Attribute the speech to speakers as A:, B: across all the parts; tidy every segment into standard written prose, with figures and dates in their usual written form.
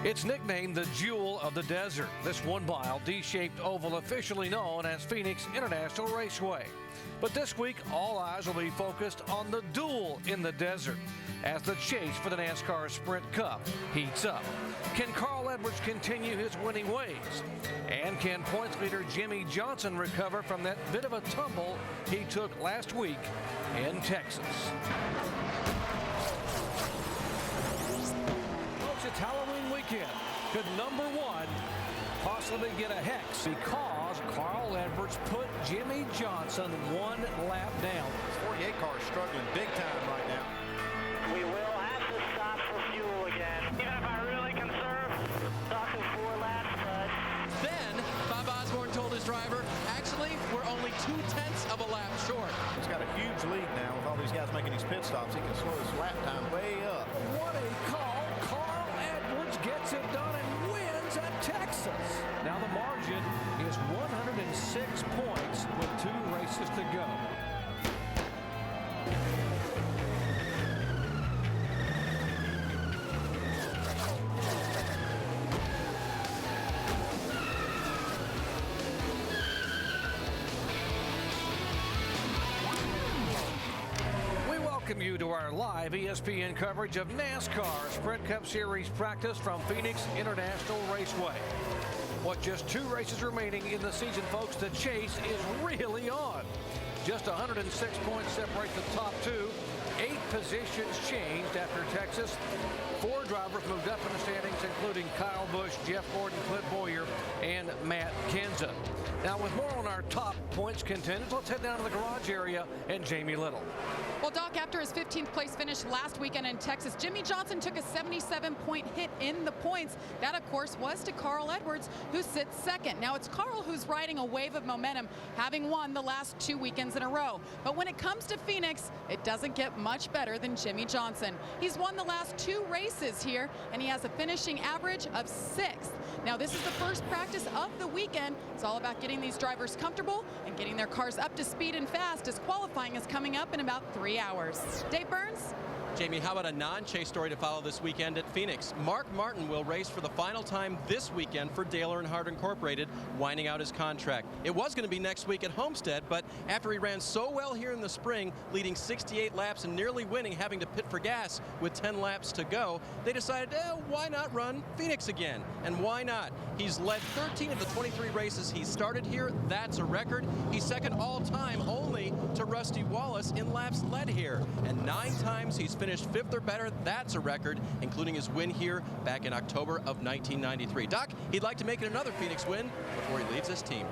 A: It's nicknamed the Jewel of the Desert, this 1-mile D-shaped oval officially known as Phoenix International Raceway. But this week, all eyes will be focused on the duel in the desert as the chase for the NASCAR Sprint Cup heats up. Can Carl Edwards continue his winning ways? And can points leader Jimmie Johnson recover from that bit of a tumble he took last week in Texas? Folks, it's Halloween weekend. Could number one possibly get a hex because Carl Edwards put Jimmie Johnson one lap down?
B: 48 car is struggling big time right now.
C: We will have to stop for fuel again. Even if I really conserve, stop for 4 laps, but...
D: Then, Bob Osborne told his driver, actually, we're only 0.2 of a lap short.
B: He's got a huge lead now with all these guys making these pit stops. He can slow his lap time way up.
A: What a call. Carl Edwards gets it done and wins at Texas. Now the margin is 106 points with 2 races to go. Welcome you to our live ESPN coverage of NASCAR Sprint Cup Series practice from Phoenix International Raceway. What, just 2 races remaining in the season, folks? The chase is really on. Just 106 points separate the top 2. 8 positions changed after Texas. 4 drivers moved up in the standings, including Kyle Busch, Jeff Gordon, Clint Boyer, and Matt Kenseth. Now, with more on our top points contenders, let's head down to the garage area and Jamie Little.
E: Well, Doc, after his 15th place finish last weekend in Texas, Jimmie Johnson took a 77-point hit in the points. That, of course, was to Carl Edwards, who sits second. Now, it's Carl who's riding a wave of momentum, having won the last 2 weekends in a row. But when it comes to Phoenix, it doesn't get much better than Jimmie Johnson. He's won the last 2 races here, and he has a finishing average of 6th. Now, this is the first practice of the weekend. It's all about getting these drivers comfortable and getting their cars up to speed and fast, as qualifying is coming up in about 3 hours. Dave Burns?
D: Jamie, how about a non-chase story to follow this weekend at Phoenix? Mark Martin will race for the final time this weekend for Dale Earnhardt Incorporated, winding out his contract. It was going to be next week at Homestead, but after he ran so well here in the spring, leading 68 laps and nearly winning, having to pit for gas with 10 laps to go, they decided, why not run Phoenix again? And why not? He's led 13 of the 23 races he started here. That's a record. He's second all-time only to Rusty Wallace in laps led here. And 9 times he's finished 5th or better. That's a record, including his win here back in October of 1993. Doc, he'd like to make it another Phoenix win before he leaves his team.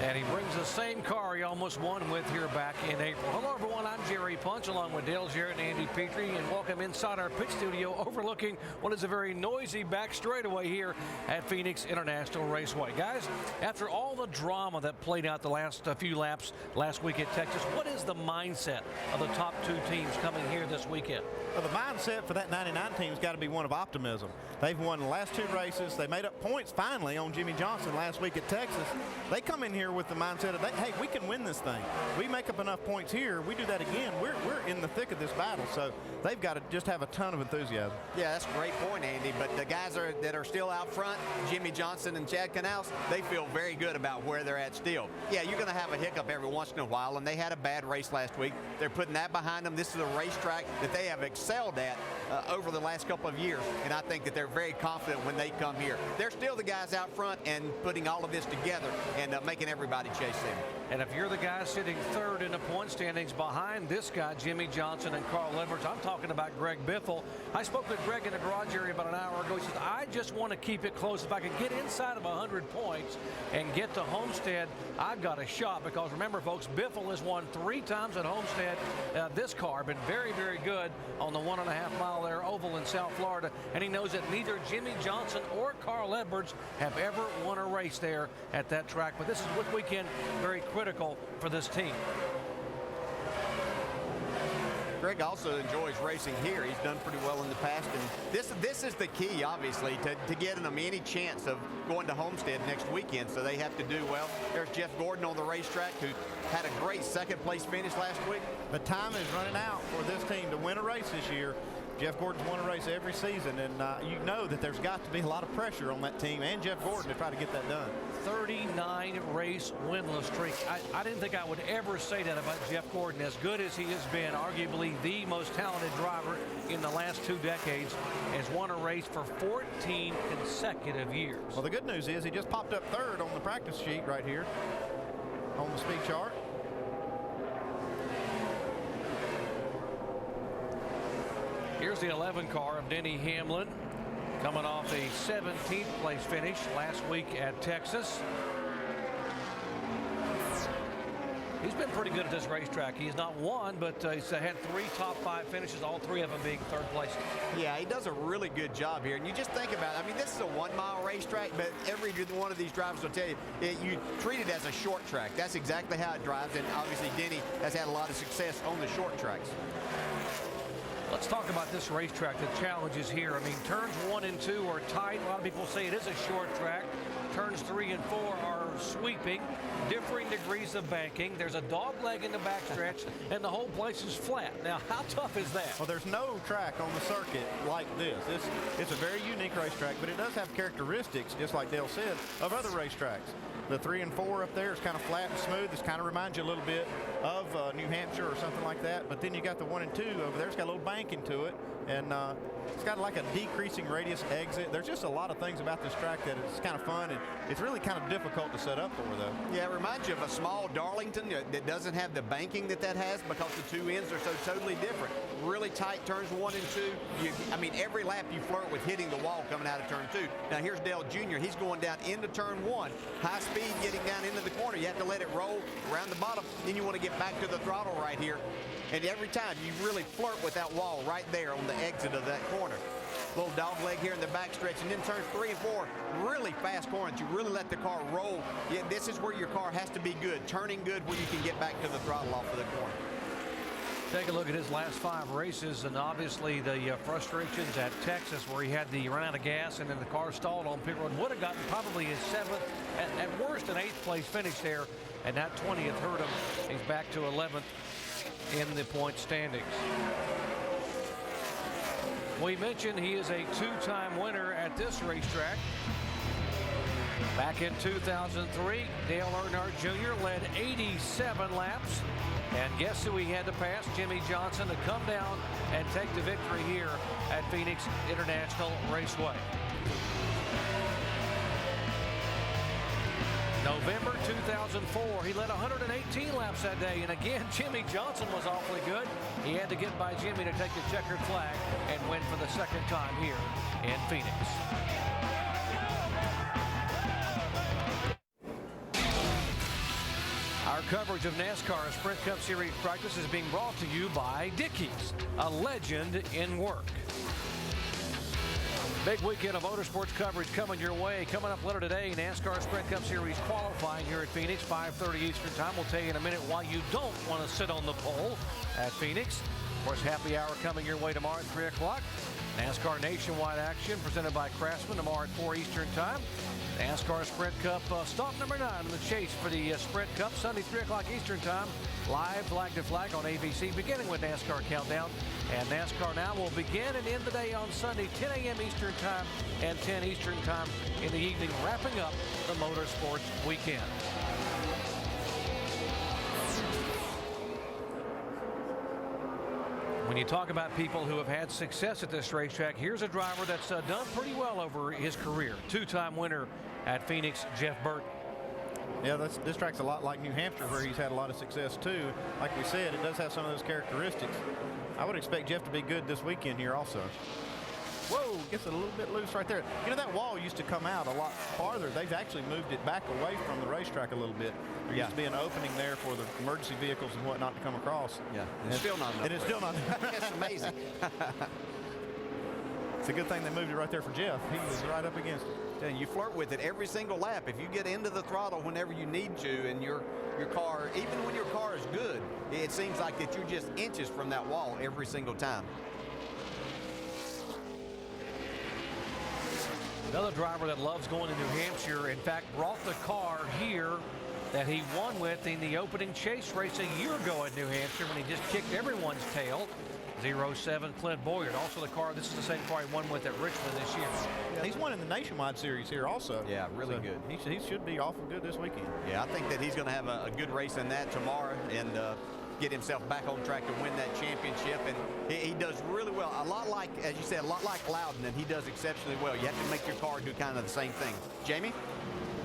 A: And he brings the same car he almost won with here back in April. Hello, everyone. I'm Jerry Punch, along with Dale Jarrett and Andy Petrie, and welcome inside our pit studio overlooking what is a very noisy back straightaway here at Phoenix International Raceway. Guys, after all the drama that played out the last few laps last week at Texas, what is the mindset of the top 2 teams coming here this weekend?
B: Well, the mindset for that 99 team's got to be one of optimism. They've won the last 2 races. They made up points finally on Jimmie Johnson last week at Texas. They come in here with the mindset of, hey, we can win this thing. We make up enough points here. We do that again. We're in the thick of this battle. So they've got to just have a ton of enthusiasm.
F: Yeah, that's a great point, Andy. But the guys that are still out front, Jimmie Johnson and Chad Knaus, they feel very good about where they're at still. Yeah, you're going to have a hiccup every once in a while, and they had a bad race last week. They're putting that behind them. This is a racetrack that they have excelled at over the last couple of years, and I think that they're very confident when they come here. They're still the guys out front and putting all of this together and making everybody chase them.
A: And if you're the guy sitting 3rd in the point standings behind this guy, Jimmie Johnson and Carl Edwards, I'm talking about Greg Biffle. I spoke with Greg in the garage area about an hour ago. He says, I just want to keep it close. If I can get inside of 100 points and get to Homestead, I've got a shot. Because remember, folks, Biffle has won 3 times at Homestead. This car been very, very good on the 1.5-mile there oval in South Florida. And he knows that neither Jimmie Johnson or Carl Edwards have ever won a race there at that track. But this is what weekend very critical for this team.
F: Greg also enjoys racing here. He's done pretty well in the past, and this is the key, obviously, to getting them any chance of going to Homestead next weekend. So they have to do well. There's Jeff Gordon on the racetrack, who had a great 2nd place finish last week.
B: The time is running out for this team to win a race this year. Jeff Gordon's won a race every season, and you know that there's got to be a lot of pressure on that team and Jeff Gordon to try to get that done.
A: 39 race winless streak. I didn't think I would ever say that about Jeff Gordon. As good as he has been, arguably the most talented driver in the last 2 decades, has won a race for 14 consecutive years.
B: Well, the good news is he just popped up 3rd on the practice sheet right here on the speed chart.
A: Here's the 11 car of Denny Hamlin, coming off a 17th place finish last week at Texas. He's been pretty good at this racetrack. He's not won, but he's had 3 top 5 finishes, all 3 of them being 3rd place.
F: Yeah, he does a really good job here. And you just think about it. I mean, this is a 1-mile racetrack, but every one of these drivers will tell you, you treat it as a short track. That's exactly how it drives. And obviously, Denny has had a lot of success on the short tracks.
A: Let's talk about this racetrack, the challenges here. I mean, turns 1 and 2 are tight. A lot of people say it is a short track. Turns 3 and 4 are sweeping, differing degrees of banking. There's a dog leg in the backstretch, and the whole place is flat. Now, how tough is that?
B: Well, there's no track on the circuit like this. It's a very unique racetrack, but it does have characteristics, just like Dale said, of other racetracks. The 3 and 4 up there is kind of flat and smooth. This kind of reminds you a little bit of New Hampshire or something like that. But then you got the 1 and 2 over there. It's got a little banking to it, and it's got like a decreasing radius exit. There's just a lot of things about this track that it's kind of fun, and it's really kind of difficult to set up for, though. Yeah,
F: it reminds you of a small Darlington that doesn't have the banking that has because the 2 ends are so totally different. Really tight turns 1 and 2. I mean, every lap you flirt with hitting the wall coming out of turn 2. Now, here's Dale Jr. He's going down into turn 1. High speed getting down into the corner. You have to let it roll around the bottom. Then you want to get back to the throttle right here. And every time you really flirt with that wall right there on the exit of that corner. Little dog leg here in the backstretch, and then turns 3 and 4, really fast corners. You really let the car roll. Yeah, this is where your car has to be good, turning good where you can get back to the throttle off of the corner.
A: Take a look at his last 5 races, and obviously the frustrations at Texas where he had the run out of gas and then the car stalled on pit road. Would have gotten probably his 7th, at worst an 8th place finish there, and that 20th hurt him. He's back to 11th in the point standings. We mentioned he is a 2-time winner at this racetrack. Back in 2003, Dale Earnhardt Jr. led 87 laps. And guess who he had to pass? Jimmy Johnson, to come down and take the victory here at Phoenix International Raceway. November 2004, he led 118 laps that day, and again, Jimmy Johnson was awfully good. He had to get by Jimmy to take the checkered flag and win for the 2nd time here in Phoenix. Our coverage of NASCAR Sprint Cup Series practice is being brought to you by Dickies, a legend in work. Big weekend of motorsports coverage coming your way. Coming up later today, NASCAR Sprint Cup Series qualifying here at Phoenix, 5:30 Eastern Time. We'll tell you in a minute why you don't want to sit on the pole at Phoenix. Of course, happy hour coming your way tomorrow at 3 o'clock. NASCAR Nationwide Action presented by Craftsman tomorrow at 4 Eastern Time. NASCAR Sprint Cup stop number 9 in the chase for the Sprint Cup, Sunday 3 o'clock Eastern Time, live flag to flag on ABC, beginning with NASCAR Countdown. And NASCAR Now will begin and end the day on Sunday, 10 a.m. Eastern Time and 10 Eastern Time in the evening, wrapping up the motorsports weekend. When you talk about people who have had success at this racetrack, here's a driver that's done pretty well over his career. 2-time winner at Phoenix, Jeff Burton.
B: Yeah, this track's a lot like New Hampshire, where he's had a lot of success too. Like we said, it does have some of those characteristics. I would expect Jeff to be good this weekend here also. Whoa, gets it a little bit loose right there. You know, that wall used to come out a lot farther. They've actually moved it back away from the racetrack a little bit. There used to be an opening there for the emergency vehicles and whatnot to come across.
F: Yeah, it's still not enough.
B: It is still not enough.
F: It's amazing.
B: It's a good thing they moved it right there for Jeff. He was right up against it.
F: And you flirt with it every single lap. If you get into the throttle whenever you need to, and your car, even when your car is good, it seems like that you're just inches from that wall every single time.
A: Another driver that loves going to New Hampshire, in fact, brought the car here that he won with in the opening chase race a year ago at New Hampshire when he just kicked everyone's tail. 07 Clint Boyard, also the car. This is the same car he won with at Richmond this year.
B: Yeah, he's won in the Nationwide Series here also.
F: Yeah, really
B: So
F: good.
B: He should be awful good this weekend.
F: Yeah, I think that he's going to have a good race in that tomorrow and get himself back on track to win that championship. And he does really well. A lot like, as you said, a lot like Loudon, and he does exceptionally well. You have to make your car do kind of the same thing. Jamie?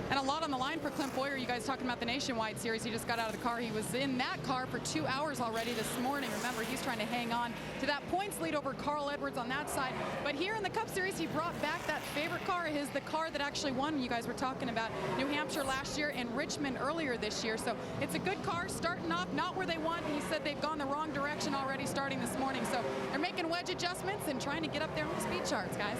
E: And a lot on the line for Clint Boyer. You guys talking about the Nationwide Series. He just got out of the car. He was in that car for 2 hours already this morning. Remember, he's trying to hang on to that points lead over Carl Edwards on that side. But here in the Cup Series, he brought back that favorite car of his, the car that actually won. You guys were talking about New Hampshire last year and Richmond earlier this year. So it's a good car starting off, not where they want. He said they've gone the wrong direction already starting this morning. So they're making wedge adjustments and trying to get up there on the speed charts, guys.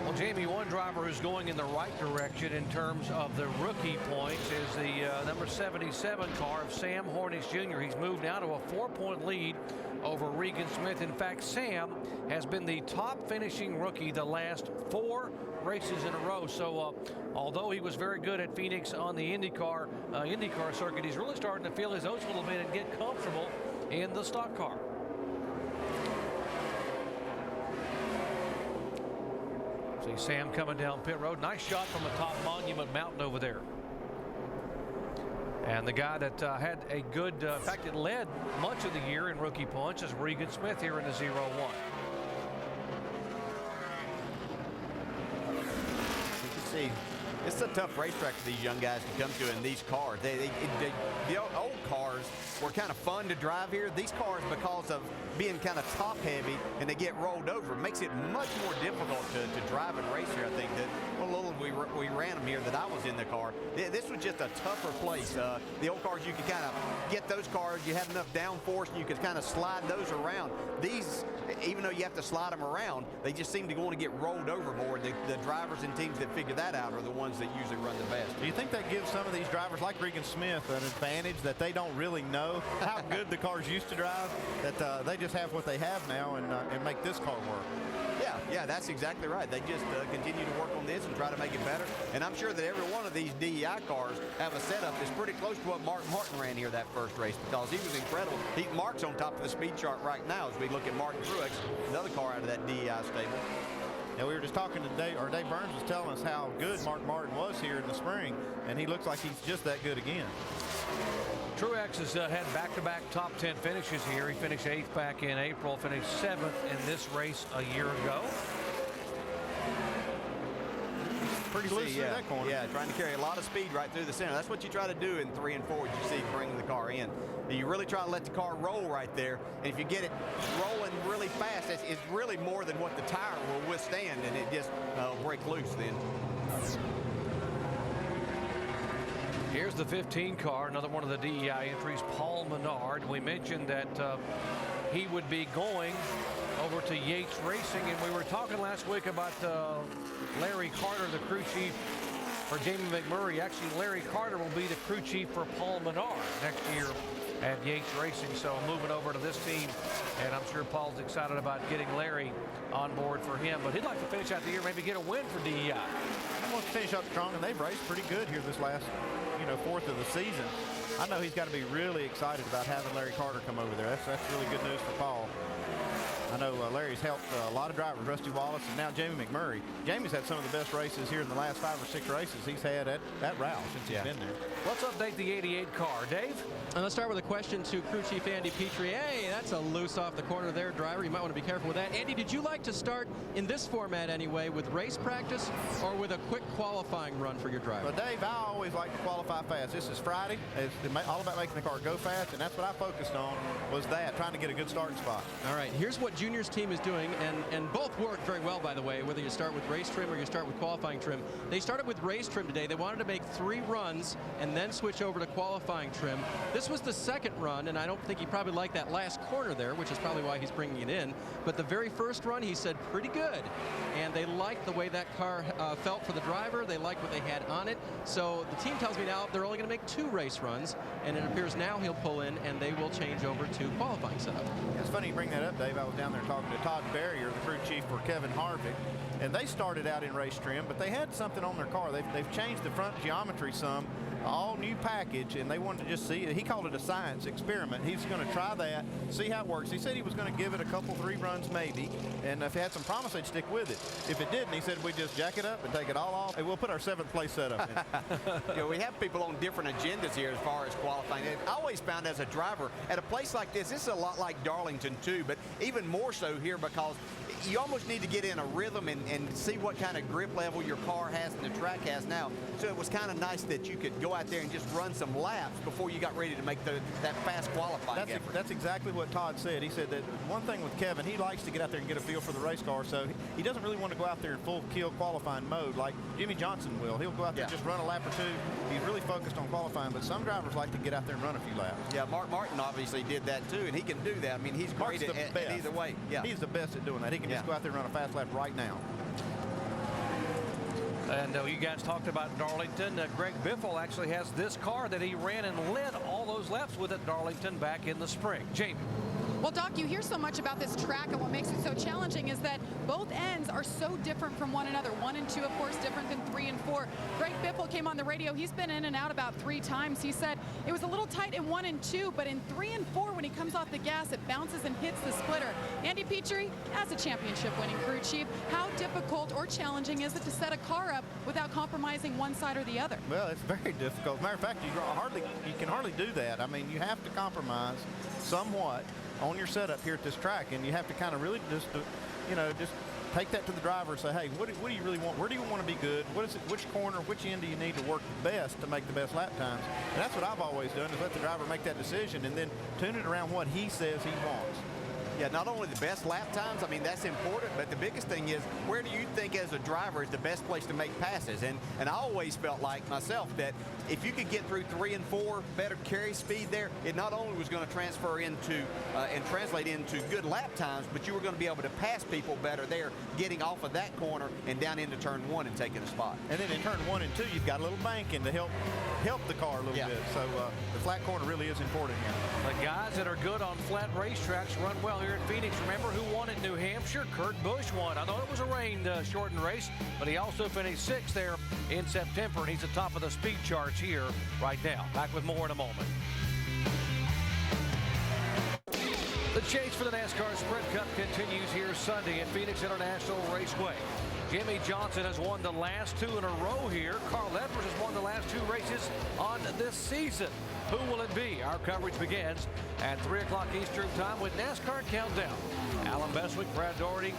A: Well, Jamie, one driver who's going in the right direction in terms of the rookie points is the number 77 car of Sam Hornish Jr. He's moved now to a 4-point lead over Regan Smith. In fact, Sam has been the top finishing rookie the last 4 races in a row. So although he was very good at Phoenix on the IndyCar circuit, he's really starting to feel his oats a little bit and get comfortable in the stock car. See Sam coming down pit road. Nice shot from atop Monument Mountain over there. And the guy that had a good, in fact, it led much of the year in rookie points is Regan Smith here in the 0-1.
F: You can see it's a tough racetrack for these young guys to come to in these cars. The old cars were kind of fun to drive here. These cars, because of being kind of top heavy and they get rolled over, makes it much more difficult to drive and race here. I think that we ran them here that I was in the car. This was just a tougher place. The old cars, you could kind of get those cars. You had enough downforce and you could kind of slide those around. These, even though you have to slide them around, they just seem to want to get rolled over more. The drivers and teams that figure that out are the ones that usually run the best.
B: Do you think that gives some of these drivers like Regan Smith an advantage that they don't really know how good the cars used to drive, that they just have what they have now and make this car work?
F: Yeah, that's exactly right. They just continue to work on this and try to make it better. And I'm sure that every one of these DEI cars have a setup that's pretty close to what Mark Martin ran here that first race, because he was incredible. Mark's on top of the speed chart right now as we look at Martin Truex, another car out of that DEI stable.
B: Yeah, we were just talking to Dave Burns was telling us how good Mark Martin was here in the spring, and he looks like he's just that good again.
A: Truex has had back-to-back top 10 finishes here. He finished 8th back in April, finished 7th in this race a year ago.
B: Pretty loose through that corner.
F: Yeah, trying to carry a lot of speed right through the center. That's what you try to do in 3 and 4. You see bringing the car in. You really try to let the car roll right there. And if you get it rolling really fast, it's really more than what the tire will withstand, and it just break loose then.
A: Here's the 15 car, another one of the DEI entries, Paul Menard. We mentioned that he would be going over to Yates Racing, and we were talking last week about Larry Carter, the crew chief for Jamie McMurray. Actually, Larry Carter will be the crew chief for Paul Menard next year at Yates Racing. So moving over to this team, and I'm sure Paul's excited about getting Larry on board for him. But he'd like to finish out the year, maybe get a win for DEI.
B: He wants to finish up strong, and they've raced pretty good here this last, fourth of the season. I know he's got to be really excited about having Larry Carter come over there. That's really good news for Paul. I know Larry's helped a lot of drivers, Rusty Wallace and now Jamie McMurray. Jamie's had some of the best races here in the last 5 or 6 races he's had at Roush since he's been there.
A: Let's update the 88 car. Dave?
D: And let's start with a question to crew chief Andy Petrie. Hey, that's a loose off the corner there, driver. You might want to be careful with that. Andy, did you like to start in this format anyway with race practice or with a quick qualifying run for your driver?
B: Well, Dave, I always like to qualify fast. This is Friday. It's all about making the car go fast, and that's what I focused on, was that, trying to get a good starting spot.
D: All right, here's what Junior's team is doing, and both work very well, by the way, whether you start with race trim or you start with qualifying trim. They started with race trim today. They wanted to make 3 runs and then switch over to qualifying trim. This was the second run, and I don't think he probably liked that last corner there, which is probably why he's bringing it in. But the very first run, he said, pretty good. And they liked the way that car felt for the driver. They liked what they had on it. So the team tells me now they're only going to make 2 race runs, and it appears now he'll pull in and they will change over to qualifying setup.
B: It's funny you bring that up, Dave. I was down there talking to Todd Barrier, the crew chief for Kevin Harvick, and they started out in race trim, but they had something on their car. They've changed the front geometry some all new package, and they wanted to just see it. He called it a science experiment. He's going to try that, see how it works. He said he was going to give it a couple, 3 runs maybe, and if it had some promise, they'd stick with it. If it didn't, he said we'd just jack it up and take it all off, and we'll put our 7th place setup in.
F: We have people on different agendas here as far as qualifying. And I always found as a driver, at a place like this is a lot like Darlington too, but even more so here because you almost need to get in a rhythm and see what kind of grip level your car has and the track has now. So it was kind of nice that you could go out there and just run some laps before you got ready to make that fast qualifying effort.
B: That's exactly what Todd said. He said that one thing with Kevin, he likes to get out there and get a feel for the race car, so he doesn't really want to go out there in full kill qualifying mode like Jimmy Johnson will. He'll go out there and just run a lap or 2. He's really focused on qualifying, but some drivers like to get out there and run a few laps.
F: Yeah, Mark Martin obviously did that too, and he can do that. I mean, he's great at either way. Yeah,
B: he's the best at doing that. He can just go out there and run a fast lap right now.
A: And you guys talked about Darlington. Greg Biffle actually has this car that he ran and led all those laps with at Darlington back in the spring. Jamie.
E: Well, Doc, you hear so much about this track, and what makes it so challenging is that both ends are so different from one another. 1 and 2, of course, different than 3 and 4. Greg Biffle came on the radio. He's been in and out about 3 times. He said it was a little tight in 1 and 2, but in 3 and 4, when he comes off the gas, it bounces and hits the splitter. Andy Petrie, as a championship-winning crew chief, how difficult or challenging is it to set a car up without compromising one side or the other?
B: Well, it's very difficult. Matter of fact, you can hardly do that. I mean, you have to compromise somewhat on your setup here at this track, and you have to kind of really just take that to the driver and say, hey, what do you really want? Where do you want to be good? What is it? Which corner, which end do you need to work best to make the best lap times? And that's what I've always done, is let the driver make that decision and then tune it around what he says he wants.
F: Yeah, not only the best lap times, I mean, that's important, but the biggest thing is, where do you think as a driver is the best place to make passes? And I always felt like myself that if you could get through 3 and 4, better carry speed there, it not only was going to transfer into and translate into good lap times, but you were going to be able to pass people better there, getting off of that corner and down into turn 1 and taking a spot.
B: And then in turn 1 and 2, you've got a little banking to help the car a little bit. So the flat corner really is important here.
A: The guys that are good on flat racetracks run well here in Phoenix. Remember who won at New Hampshire? Kurt Busch won. I know it was a rain-shortened race, but he also finished 6th there in September, and he's at the top of the speed charts here right now. Back with more in a moment. The chase for the NASCAR Sprint Cup continues here Sunday at Phoenix International Raceway. Jimmy Johnson has won the last 2 in a row here. Carl Edwards has won the last 2 races on this season. Who will it be? Our coverage begins at 3 o'clock Eastern time with NASCAR Countdown. Alan Beswick, Brad Doherty,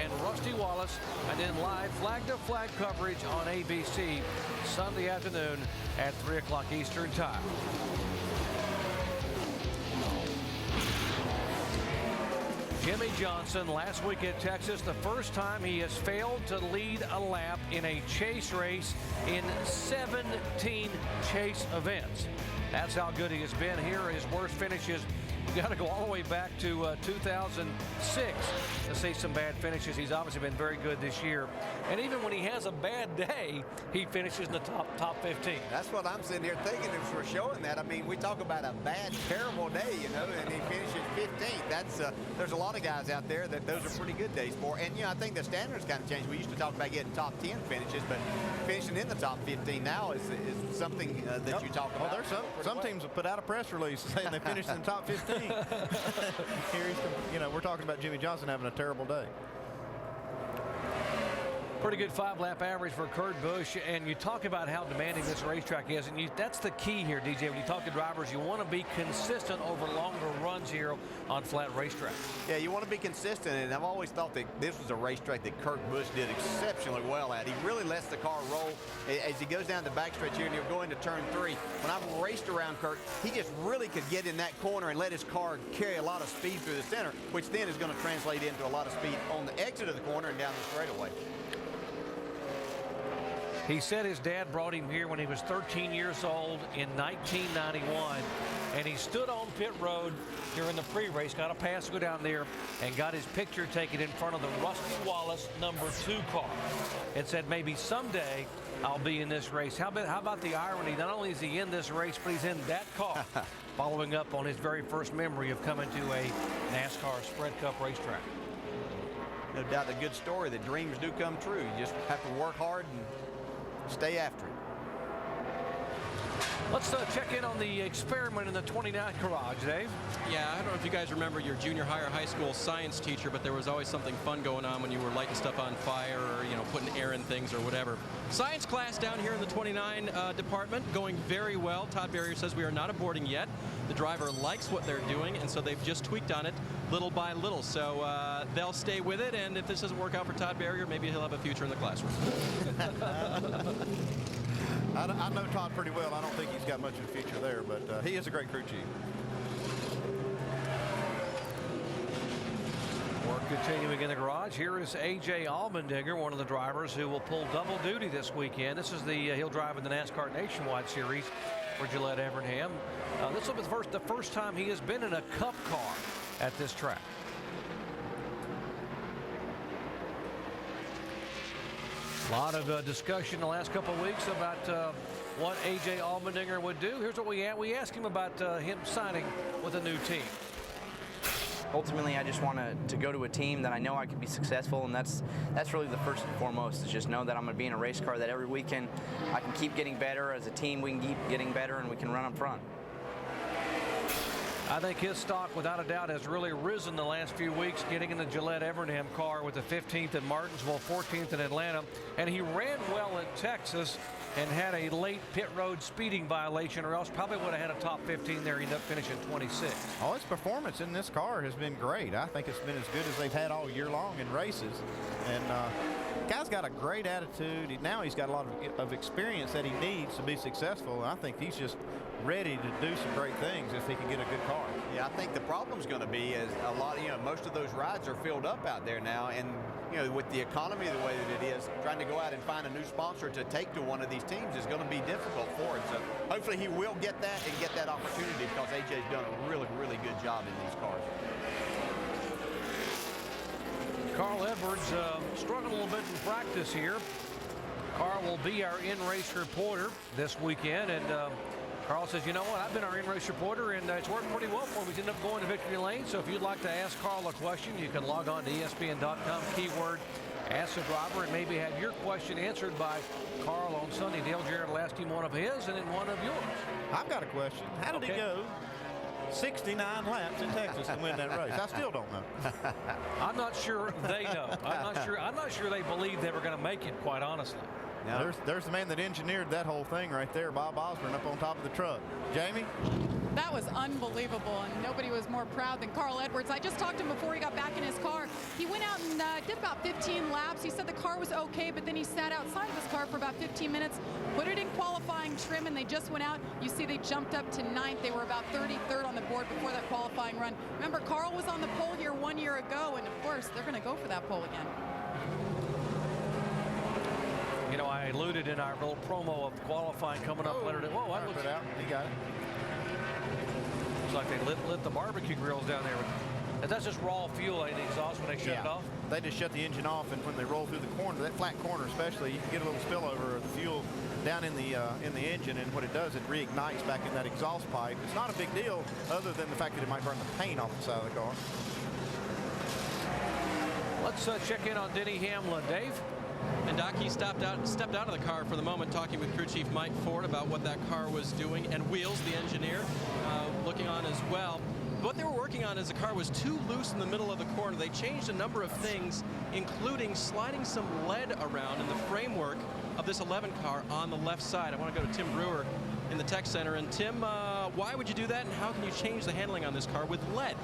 A: and Rusty Wallace, and then live flag-to-flag coverage on ABC Sunday afternoon at 3 o'clock Eastern time. Jimmy Johnson last week at Texas, the first time he has failed to lead a lap in a chase race in 17 chase events. That's how good he has been here. His worst finishes, you got to go all the way back to 2006 to see some bad finishes. He's obviously been very good this year. And even when he has a bad day, he finishes in the top 15.
F: That's what I'm sitting here thinking if we're showing that. I mean, we talk about a bad, terrible day, and he finishes 15th. That's there's a lot of guys out there that those are pretty good days for. And, I think the standards kind of changed. We used to talk about getting top 10 finishes, but finishing in the top 15 now is something that you talk about.
B: Well, there's some teams have put out a press release saying they finished in the top 15. Here we're talking about Jimmy Johnson having a terrible day.
A: Pretty good 5-lap average for Kurt Busch, and you talk about how demanding this racetrack is, and that's the key here, DJ. When you talk to drivers, you want to be consistent over longer runs here on flat racetracks. Yeah, you want to be consistent, and I've always thought that this was a racetrack that Kurt Busch did exceptionally well at. He really lets the car roll as he goes down the backstretch here, and he'll go into turn 3. When I've raced around Kurt, he just really could get in that corner and let his car carry a lot of speed through the center, which then is going to translate into a lot of speed on the exit of the corner and down the straightaway. He said his dad brought him here when he was 13 years old in 1991, and he stood on pit road during the pre-race, got a pass to go down there, and got his picture taken in front of the Rusty Wallace #2 car, and said maybe someday I'll be in this race. How about the irony? Not only is he in this race, but he's in that car, following up on his very first memory of coming to a NASCAR Sprint Cup racetrack. No doubt a good story that dreams do come true. You just have to work hard and stay after it. Let's check in on the experiment in the 29 garage, Dave.
D: Yeah, I don't know if you guys remember your junior high or high school science teacher, but there was always something fun going on when you were lighting stuff on fire or, you know, putting air in things or whatever. Science class down here in the 29 department going very well. Todd Barrier says we are not aborting yet. The driver likes what they're doing, and so they've just tweaked on it little by little. So they'll stay with it, and if this doesn't work out for Todd Barrier, maybe he'll have a future in the classroom.
B: I know Todd pretty well. I don't think he's got much of a future there, but he is a great crew chief.
A: Work continuing in the garage. Here is A.J. Allmendinger, one of the drivers who will pull double duty this weekend. This is he'll drive in the NASCAR Nationwide Series for Gillette Evernham. This will be the first time he has been in a Cup car at this track. A lot of discussion the last couple of weeks about what A.J. Allmendinger would do. Here's what we asked him about him signing with a new team.
G: Ultimately, I just want to go to a team that I know I could be successful, and that's really the first and foremost, is just know that I'm going to be in a race car that every weekend I can keep getting better. As a team, we can keep getting better, and we can run up front.
A: I think his stock, without a doubt, has really risen the last few weeks, getting in the Gillette Evernham car with the 15th at Martinsville, 14th in Atlanta. And he ran well at Texas and had a late pit road speeding violation, or else probably would have had a top 15 there. He ended up finishing 26.
B: Oh, his performance in this car has been great. I think it's been as good as they've had all year long in races. And guy's got a great attitude. Now he's got a lot of experience that he needs to be successful. I think he's just ready to do some great things if he can get a good car.
F: Yeah, I think the problem's going to be is a lot of, most of those rides are filled up out there now, and with the economy the way that it is, trying to go out and find a new sponsor to take to one of these teams is going to be difficult for him. So hopefully he will get that and get that opportunity, because AJ's done a really, really good job in these cars.
A: Carl Edwards struggled a little bit in practice here. Carl will be our in-race reporter this weekend, and Carl says, you know what, I've been our in-race reporter, and it's worked pretty well for me. He's ended up going to victory lane. So if you'd like to ask Carl a question, you can log on to ESPN.com, keyword Ask the Driver, and maybe have your question answered by Carl on Sunday. Dale Jarrett will ask him one of his and then one of yours.
B: I've got a question. How did he go 69 laps in Texas and win that race? I still don't know.
A: I'm not sure they know. I'm not sure they believe they were going to make it, quite honestly.
B: Now, there's the man that engineered that whole thing right there, Bob Osborne, up on top of the truck. Jamie?
E: That was unbelievable, and nobody was more proud than Carl Edwards. I just talked to him before he got back in his car. He went out and did about 15 laps. He said the car was okay, but then he sat outside of his car for about 15 minutes, put it in qualifying trim, and they just went out. You see they jumped up to 9th. They were about 33rd on the board before that qualifying run. Remember, Carl was on the pole here 1 year ago, and of course, they're going to go for that pole again.
A: I alluded in our little promo of qualifying coming up later. Whoa, I looked
B: out. He got it.
A: Looks like they lit the barbecue grills down there. And that's just raw fuel in the exhaust when they shut it off?
B: They just shut the engine off, and when they roll through the corner, that flat corner especially, you can get a little spillover of the fuel down in the engine, and what it does, it reignites back in that exhaust pipe. It's not a big deal other than the fact that it might burn the paint off the side of the car.
A: Let's check in on Denny Hamlin. Dave?
D: And Doc, he stepped out of the car for the moment, talking with crew chief Mike Ford about what that car was doing, and Wheels, the engineer, looking on as well. What they were working on is the car was too loose in the middle of the corner. They changed a number of things, including sliding some lead around in the framework of this 11 car on the left side. I want to go to Tim Brewer in the tech center. And Tim, why would you do that, and how can you change the handling on this car with lead?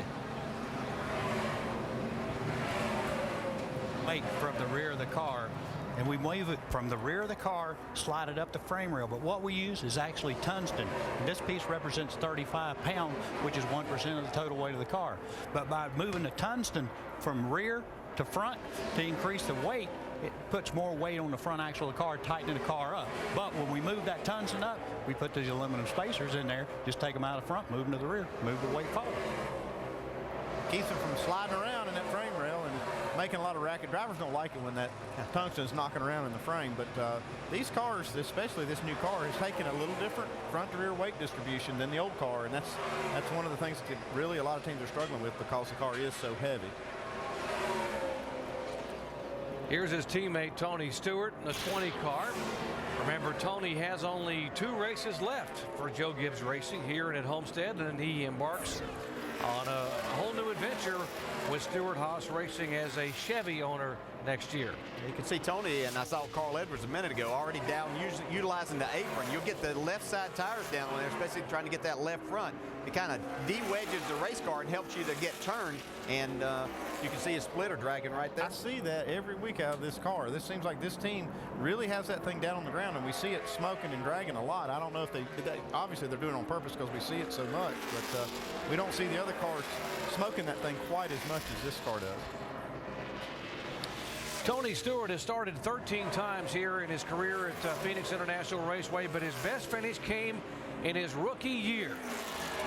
H: Weight from the rear of the car, and we move it from the rear of the car, slide it up the frame rail. But what we use is actually tungsten. And this piece represents 35 pounds, which is 1% of the total weight of the car. But by moving the tungsten from rear to front to increase the weight, it puts more weight on the front axle of the car, tightening the car up. But when we move that tungsten up, we put these aluminum spacers in there, just take them out of front, move them to the rear, move the weight forward.
B: Keeps them from sliding around in that frame rail and making a lot of racket. Drivers don't like it when that tungsten is knocking around in the frame, but these cars, especially this new car, has taken a little different front to rear weight distribution than the old car, and that's one of the things that really a lot of teams are struggling with because the car is so heavy.
A: Here's his teammate Tony Stewart in the 20 car. Remember, Tony has only 2 races left for Joe Gibbs Racing here at Homestead, and he embarks on a whole new adventure with Stewart-Haas Racing as a Chevy owner next year.
F: You can see Tony, and I saw Carl Edwards a minute ago, already down utilizing the apron. You'll get the left side tires down on there, especially trying to get that left front. It kind of de-wedges the race car and helps you to get turned, and you can see a splitter dragging right there.
B: I see that every week out of this car. This seems like this team really has that thing down on the ground, and we see it smoking and dragging a lot. I don't know if they obviously they're doing it on purpose because we see it so much, but we don't see the other cars smoking that thing quite as much as this car does.
A: Tony Stewart has started 13 times here in his career at Phoenix International Raceway, but his best finish came in his rookie year.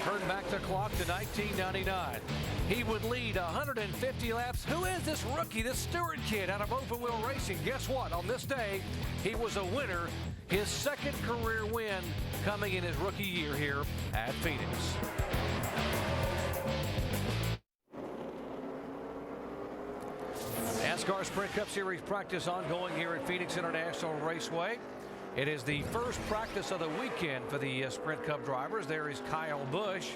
A: Turn back the clock to 1999. He would lead 150 laps. Who is this rookie, this Stewart kid out of open wheel racing? Guess what? On this day, he was a winner. His second career win coming in his rookie year here at Phoenix. NASCAR Sprint Cup Series practice ongoing here at Phoenix International Raceway. It is the first practice of the weekend for the Sprint Cup drivers. There is Kyle Busch,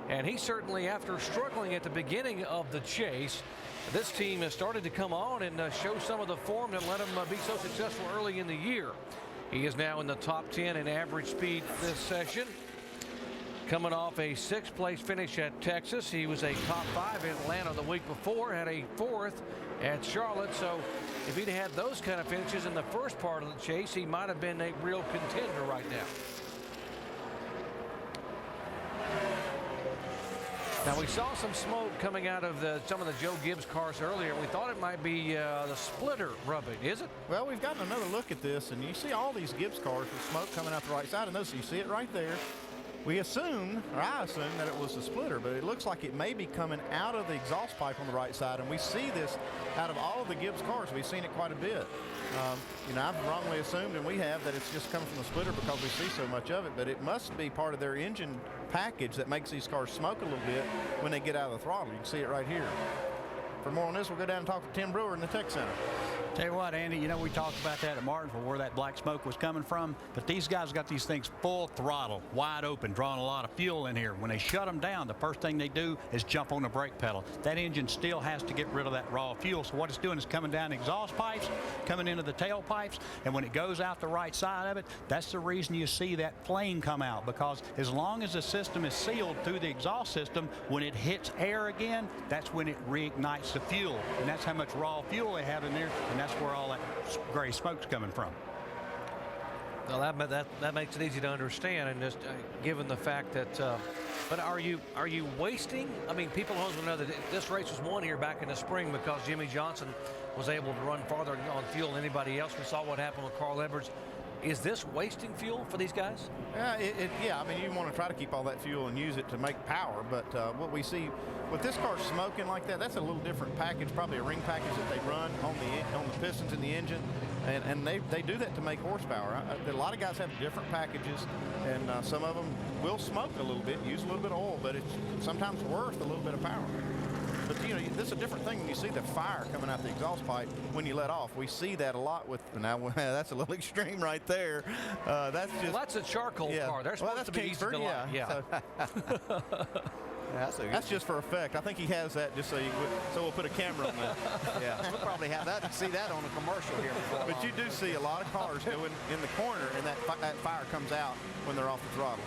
A: and he certainly, after struggling at the beginning of the chase, this team has started to come on and show some of the form that let him be so successful early in the year. He is now in the top 10 in average speed this session. Coming off a 6th place finish at Texas. He was a top 5 in Atlanta the week before, had a 4th at Charlotte. So if he'd had those kind of finishes in the first part of the chase, he might have been a real contender right now. Now, we saw some smoke coming out of some of the Joe Gibbs cars earlier. We thought it might be the splitter rubbing. Is it?
B: Well, we've gotten another look at this, and you see all these Gibbs cars with smoke coming out the right side, and those, you see it right there. We assume, or I assume, that it was a splitter, but it looks like it may be coming out of the exhaust pipe on the right side, and we see this out of all of the Gibbs cars. We've seen it quite a bit. You know, I've wrongly assumed, and we have, that it's just coming from the splitter because we see so much of it, but it must be part of their engine package that makes these cars smoke a little bit when they get out of the throttle. You can see it right here. For more on this, we'll go down and talk to Tim Brewer in the Tech Center.
H: Tell you what, Andy, you know, we talked about that at Martinsville, where that black smoke was coming from, but these guys got these things full throttle, wide open, drawing a lot of fuel in here. When they shut them down, the first thing they do is jump on the brake pedal. That engine still has to get rid of that raw fuel, so what it's doing is coming down the exhaust pipes, coming into the tailpipes, and when it goes out the right side of it, that's the reason you see that flame come out, because as long as the system is sealed through the exhaust system, when it hits air again, that's when it reignites the fuel, and that's how much raw fuel they have in there, and that's where all that gray smoke's coming from.
A: Well, that makes it easy to understand, and just given the fact that but are you wasting? I mean, people also know that this race was won here back in the spring because Jimmy Johnson was able to run farther on fuel than anybody else. We saw what happened with Carl Edwards. Is this wasting fuel for these guys?
B: Yeah, I mean, you want to try to keep all that fuel and use it to make power, but what we see with this car smoking like that, that's a little different package, probably a ring package that they run on the pistons in the engine, and they do that to make horsepower. A lot of guys have different packages, and some of them will smoke a little bit, use a little bit of oil, but it's sometimes worth a little bit of power. But, you know, this is a different thing when you see the fire coming out the exhaust pipe when you let off. We see that a lot with, now that's a little extreme right there. That's just.
A: Well, that's a charcoal car. They're supposed to be easy to light.
B: Yeah.
F: So,
B: that's just for effect. I think he has that just so we'll put a camera on that.
F: yeah, we'll probably have that. See that on a commercial here.
B: But you do see a lot of cars going in the corner, and that fire comes out when they're off the throttle.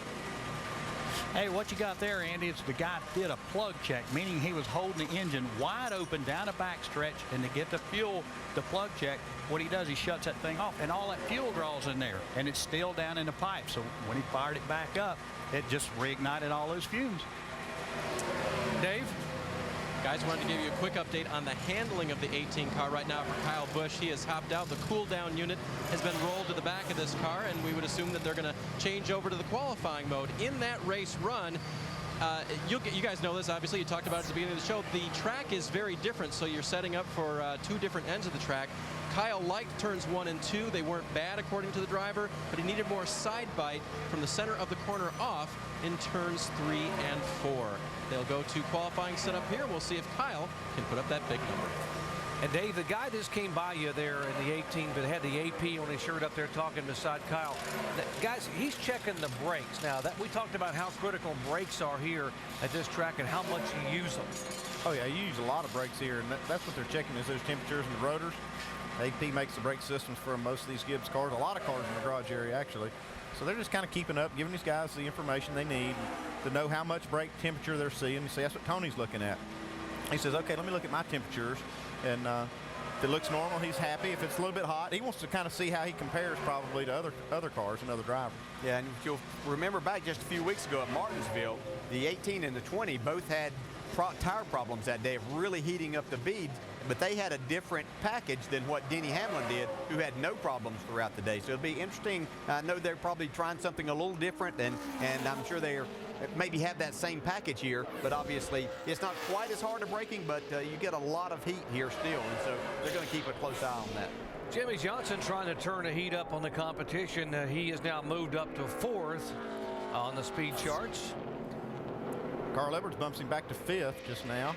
H: Hey, what you got there, Andy, is the guy did a plug check, meaning he was holding the engine wide open down a back stretch, and to get the fuel, the plug check, what he does, he shuts that thing off, and all that fuel draws in there, and it's still down in the pipe. So when he fired it back up, it just reignited all those fumes.
A: Dave?
D: Guys, wanted to give you a quick update on the handling of the 18 car right now for Kyle Busch. He has hopped out. The cool down unit has been rolled to the back of this car, and we would assume that they're going to change over to the qualifying mode. In that race run, you guys know this, obviously. You talked about it at the beginning of the show. The track is very different, so you're setting up for 2 different ends of the track. Kyle liked turns 1 and 2. They weren't bad, according to the driver, but he needed more side bite from the center of the corner off in turns 3 and 4. They'll go to qualifying setup here. We'll see if Kyle can put up that big number.
A: And Dave, the guy just came by you there in the 18, but had the AP on his shirt up there talking beside Kyle. Guys, he's checking the brakes. Now, that we talked about how critical brakes are here at this track and how much you use them.
B: Oh, yeah, you use a lot of brakes here, and that's what they're checking is those temperatures in the rotors. AP makes the brake systems for most of these Gibbs cars, a lot of cars in the garage area, actually. So they're just kind of keeping up, giving these guys the information they need to know how much brake temperature they're seeing. You see, that's what Tony's looking at. He says, okay, let me look at my temperatures. And if it looks normal, he's happy. If it's a little bit hot, he wants to kind of see how he compares probably to other cars and other drivers.
F: Yeah, and if you'll remember back just a few weeks ago at Martinsville, the 18 and the 20 both had tire problems that day of really heating up the beads, but they had a different package than what Denny Hamlin did, who had no problems throughout the day. So it'll be interesting. I know they're probably trying something a little different, and I'm sure they're maybe have that same package here, but obviously it's not quite as hard of braking, but you get a lot of heat here still, and so they're going to keep a close eye on that.
A: Jimmie Johnson trying to turn the heat up on the competition. He has now moved up to 4th on the speed charts.
B: Carl Edwards bumps him back to 5th just now.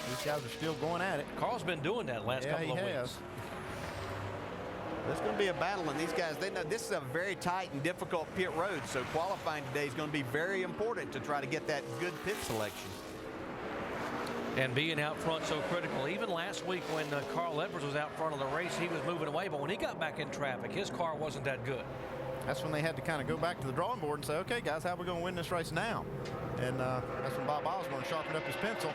B: These guys are still going at it.
A: Carl's been doing that last couple of weeks.
F: It's going to be a battle, and these guys, they know this is a very tight and difficult pit road, so qualifying today is going to be very important to try to get that good pit selection.
A: And being out front so critical. Even last week when Carl Edwards was out front of the race, he was moving away, but when he got back in traffic, his car wasn't that good.
B: That's when they had to kind of go back to the drawing board and say, okay, guys, how are we going to win this race now? And that's when Bob Osborne sharpened up his pencil.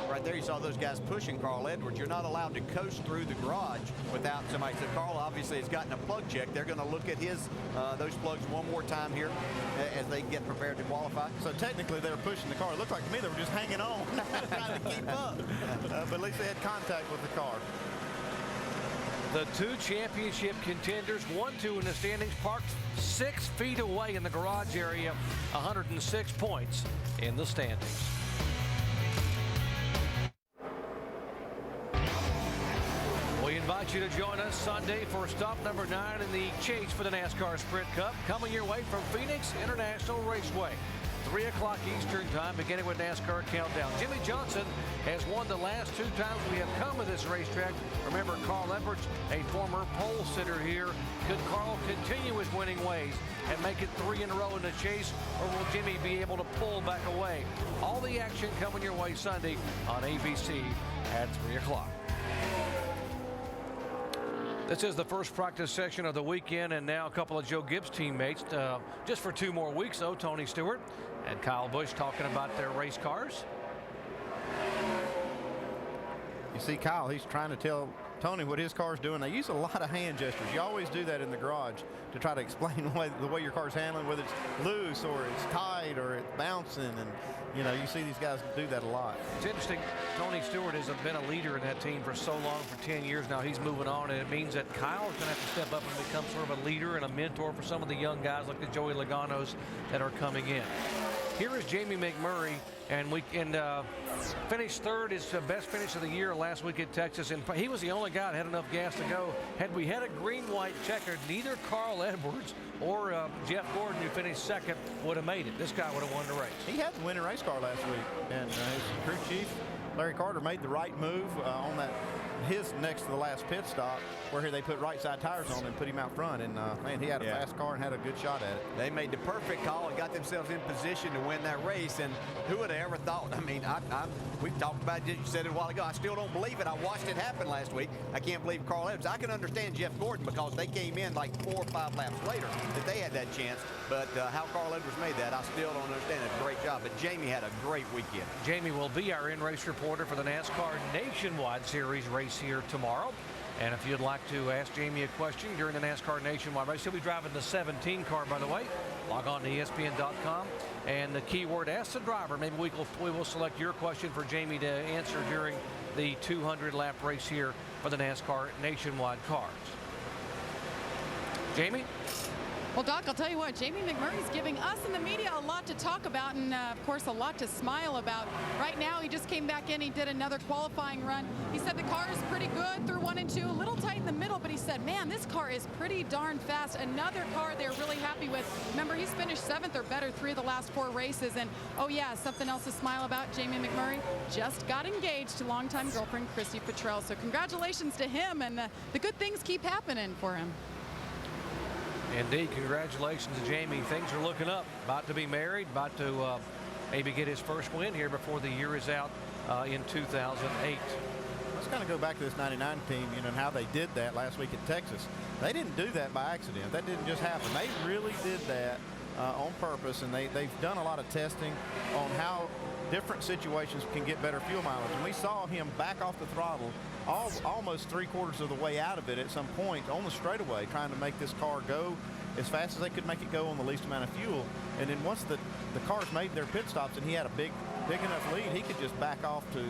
F: Right there, you saw those guys pushing Carl Edwards. You're not allowed to coast through the garage without somebody. So Carl obviously has gotten a plug check. They're going to look at his those plugs one more time here as they get prepared to qualify.
B: So technically they were pushing the car. It looked like to me they were just hanging on, trying to keep up. But at least they had contact with the car.
A: The two championship contenders, 1-2 in the standings, parked 6 feet away in the garage area, 106 points in the standings. We invite you to join us Sunday for stop number 9 in the chase for the NASCAR Sprint Cup, coming your way from Phoenix International Raceway. 3 o'clock Eastern time, beginning with NASCAR Countdown. Jimmie Johnson has won the last 2 times we have come to this racetrack. Remember, Carl Edwards, a former pole sitter here. Could Carl continue his winning ways and make it 3 in a row in the chase, or will Jimmie be able to pull back away? All the action coming your way Sunday on ABC at 3 o'clock. This is the first practice session of the weekend, and now a couple of Joe Gibbs teammates. Just for 2 more weeks, though, Tony Stewart and Kyle Busch talking about their race cars.
B: You see Kyle, he's trying to tell Tony what his car's doing. They use a lot of hand gestures. You always do that in the garage to try to explain the way your car's handling, whether it's loose or it's tight or it's bouncing. And, you know, you see these guys do that a lot.
A: It's interesting. Tony Stewart has been a leader in that team for so long, for 10 years now. He's moving on, and it means that Kyle is going to have to step up and become sort of a leader and a mentor for some of the young guys like the Joey Logano's that are coming in. Here is Jamie McMurray, and finished 3rd, his best finish of the year last week at Texas, and he was the only guy that had enough gas to go. Had we had a green-white checker, neither Carl Edwards or Jeff Gordon, who finished 2nd, would have made it. This guy would have won the race.
B: He had the winning race car last week, and his crew chief, Larry Carter, made the right move on his next to the last pit stop, where they put right side tires on and put him out front. And man, he had a fast car and had a good shot at it.
F: They made the perfect call and got themselves in position to win that race. And who would have ever thought? I mean, we talked about it. You said it a while ago. I still don't believe it. I watched it happen last week. I can't believe Carl Edwards. I can understand Jeff Gordon because they came in like 4 or 5 laps later that they had that chance. But how Carl Edwards made that, I still don't understand. It's a great job. But Jamie had a great weekend.
A: Jamie will be our in-race reporter for the NASCAR Nationwide Series race here tomorrow. And if you'd like to ask Jamie a question during the NASCAR Nationwide race, he'll be driving the 17 car, by the way. Log on to ESPN.com. And the keyword, ask the driver. Maybe we will select your question for Jamie to answer during the 200-lap race here for the NASCAR Nationwide cars. Jamie?
E: Well, Doc, I'll tell you what, Jamie McMurray's giving us and the media a lot to talk about and, of course, a lot to smile about. Right now, he just came back in. He did another qualifying run. He said the car is pretty good through 1 and 2, a little tight in the middle, but he said, man, this car is pretty darn fast. Another car they're really happy with. Remember, he's finished 7th or better 3 of the last 4 races. And, oh, yeah, something else to smile about, Jamie McMurray just got engaged to longtime girlfriend Christy Petrell. So congratulations to him, and the good things keep happening for him.
A: Indeed, congratulations to Jamie. Things are looking up. About to be married, about to maybe get his first win here before the year is out in 2008.
B: Let's kind of go back to this 99 team, and how they did that last week at Texas. They didn't do that by accident. That didn't just happen. They really did that on purpose, and they've done a lot of testing on how different situations can get better fuel mileage. And we saw him back off the throttle almost 3/4 of the way out of it at some point on the straightaway, trying to make this car go as fast as they could make it go on the least amount of fuel. And then once the cars made their pit stops and he had a big enough lead, he could just back off to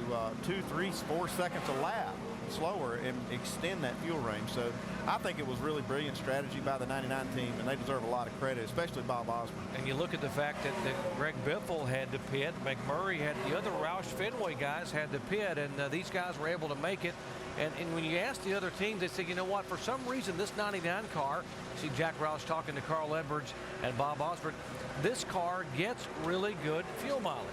B: 2, 3, 4 seconds a lap slower and extend that fuel range. So I think it was really brilliant strategy by the 99 team, and they deserve a lot of credit, especially Bob Osborne.
A: And you look at the fact that Greg Biffle had to pit, McMurray had, the other Roush Fenway guys had to pit, and these guys were able to make it. And when you ask the other teams, they say, you know what, for some reason this 99 car, see Jack Roush talking to Carl Edwards and Bob Osborne, this car gets really good fuel mileage.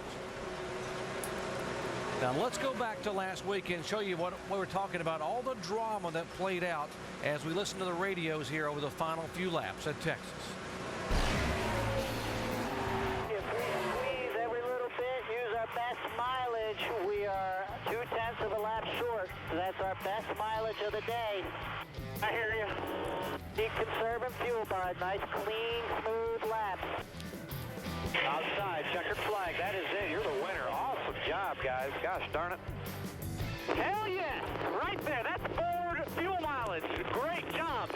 A: Now let's go back to last week and show you what we were talking about, all the drama that played out as we listen to the radios here over the final few laps at Texas.
C: If we squeeze every little bit, use our best mileage, we are 0.2 of a lap short. So that's our best mileage of the day. I hear you. Keep conserving fuel, bud. Nice, clean, smooth laps. Outside, checkered flag. That is it. You're the winner. Awesome job, guys. Gosh darn it. Hell yes! Right there. That's Ford fuel mileage. Great job.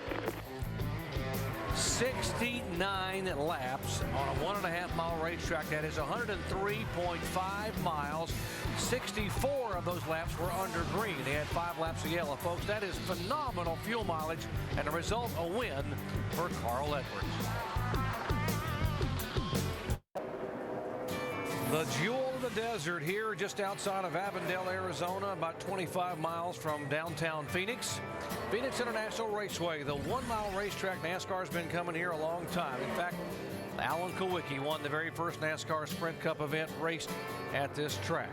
A: 69 laps on a 1.5-mile racetrack. That is 103.5 miles. 64 of those laps were under green. They had 5 laps of yellow, folks. That is phenomenal fuel mileage, and a result, a win for Carl Edwards. The jewel of the desert here just outside of Avondale, Arizona, about 25 miles from downtown Phoenix. Phoenix International Raceway, the 1-mile racetrack. NASCAR's been coming here a long time. In fact, Alan Kowicki won the very first NASCAR Sprint Cup event raced at this track.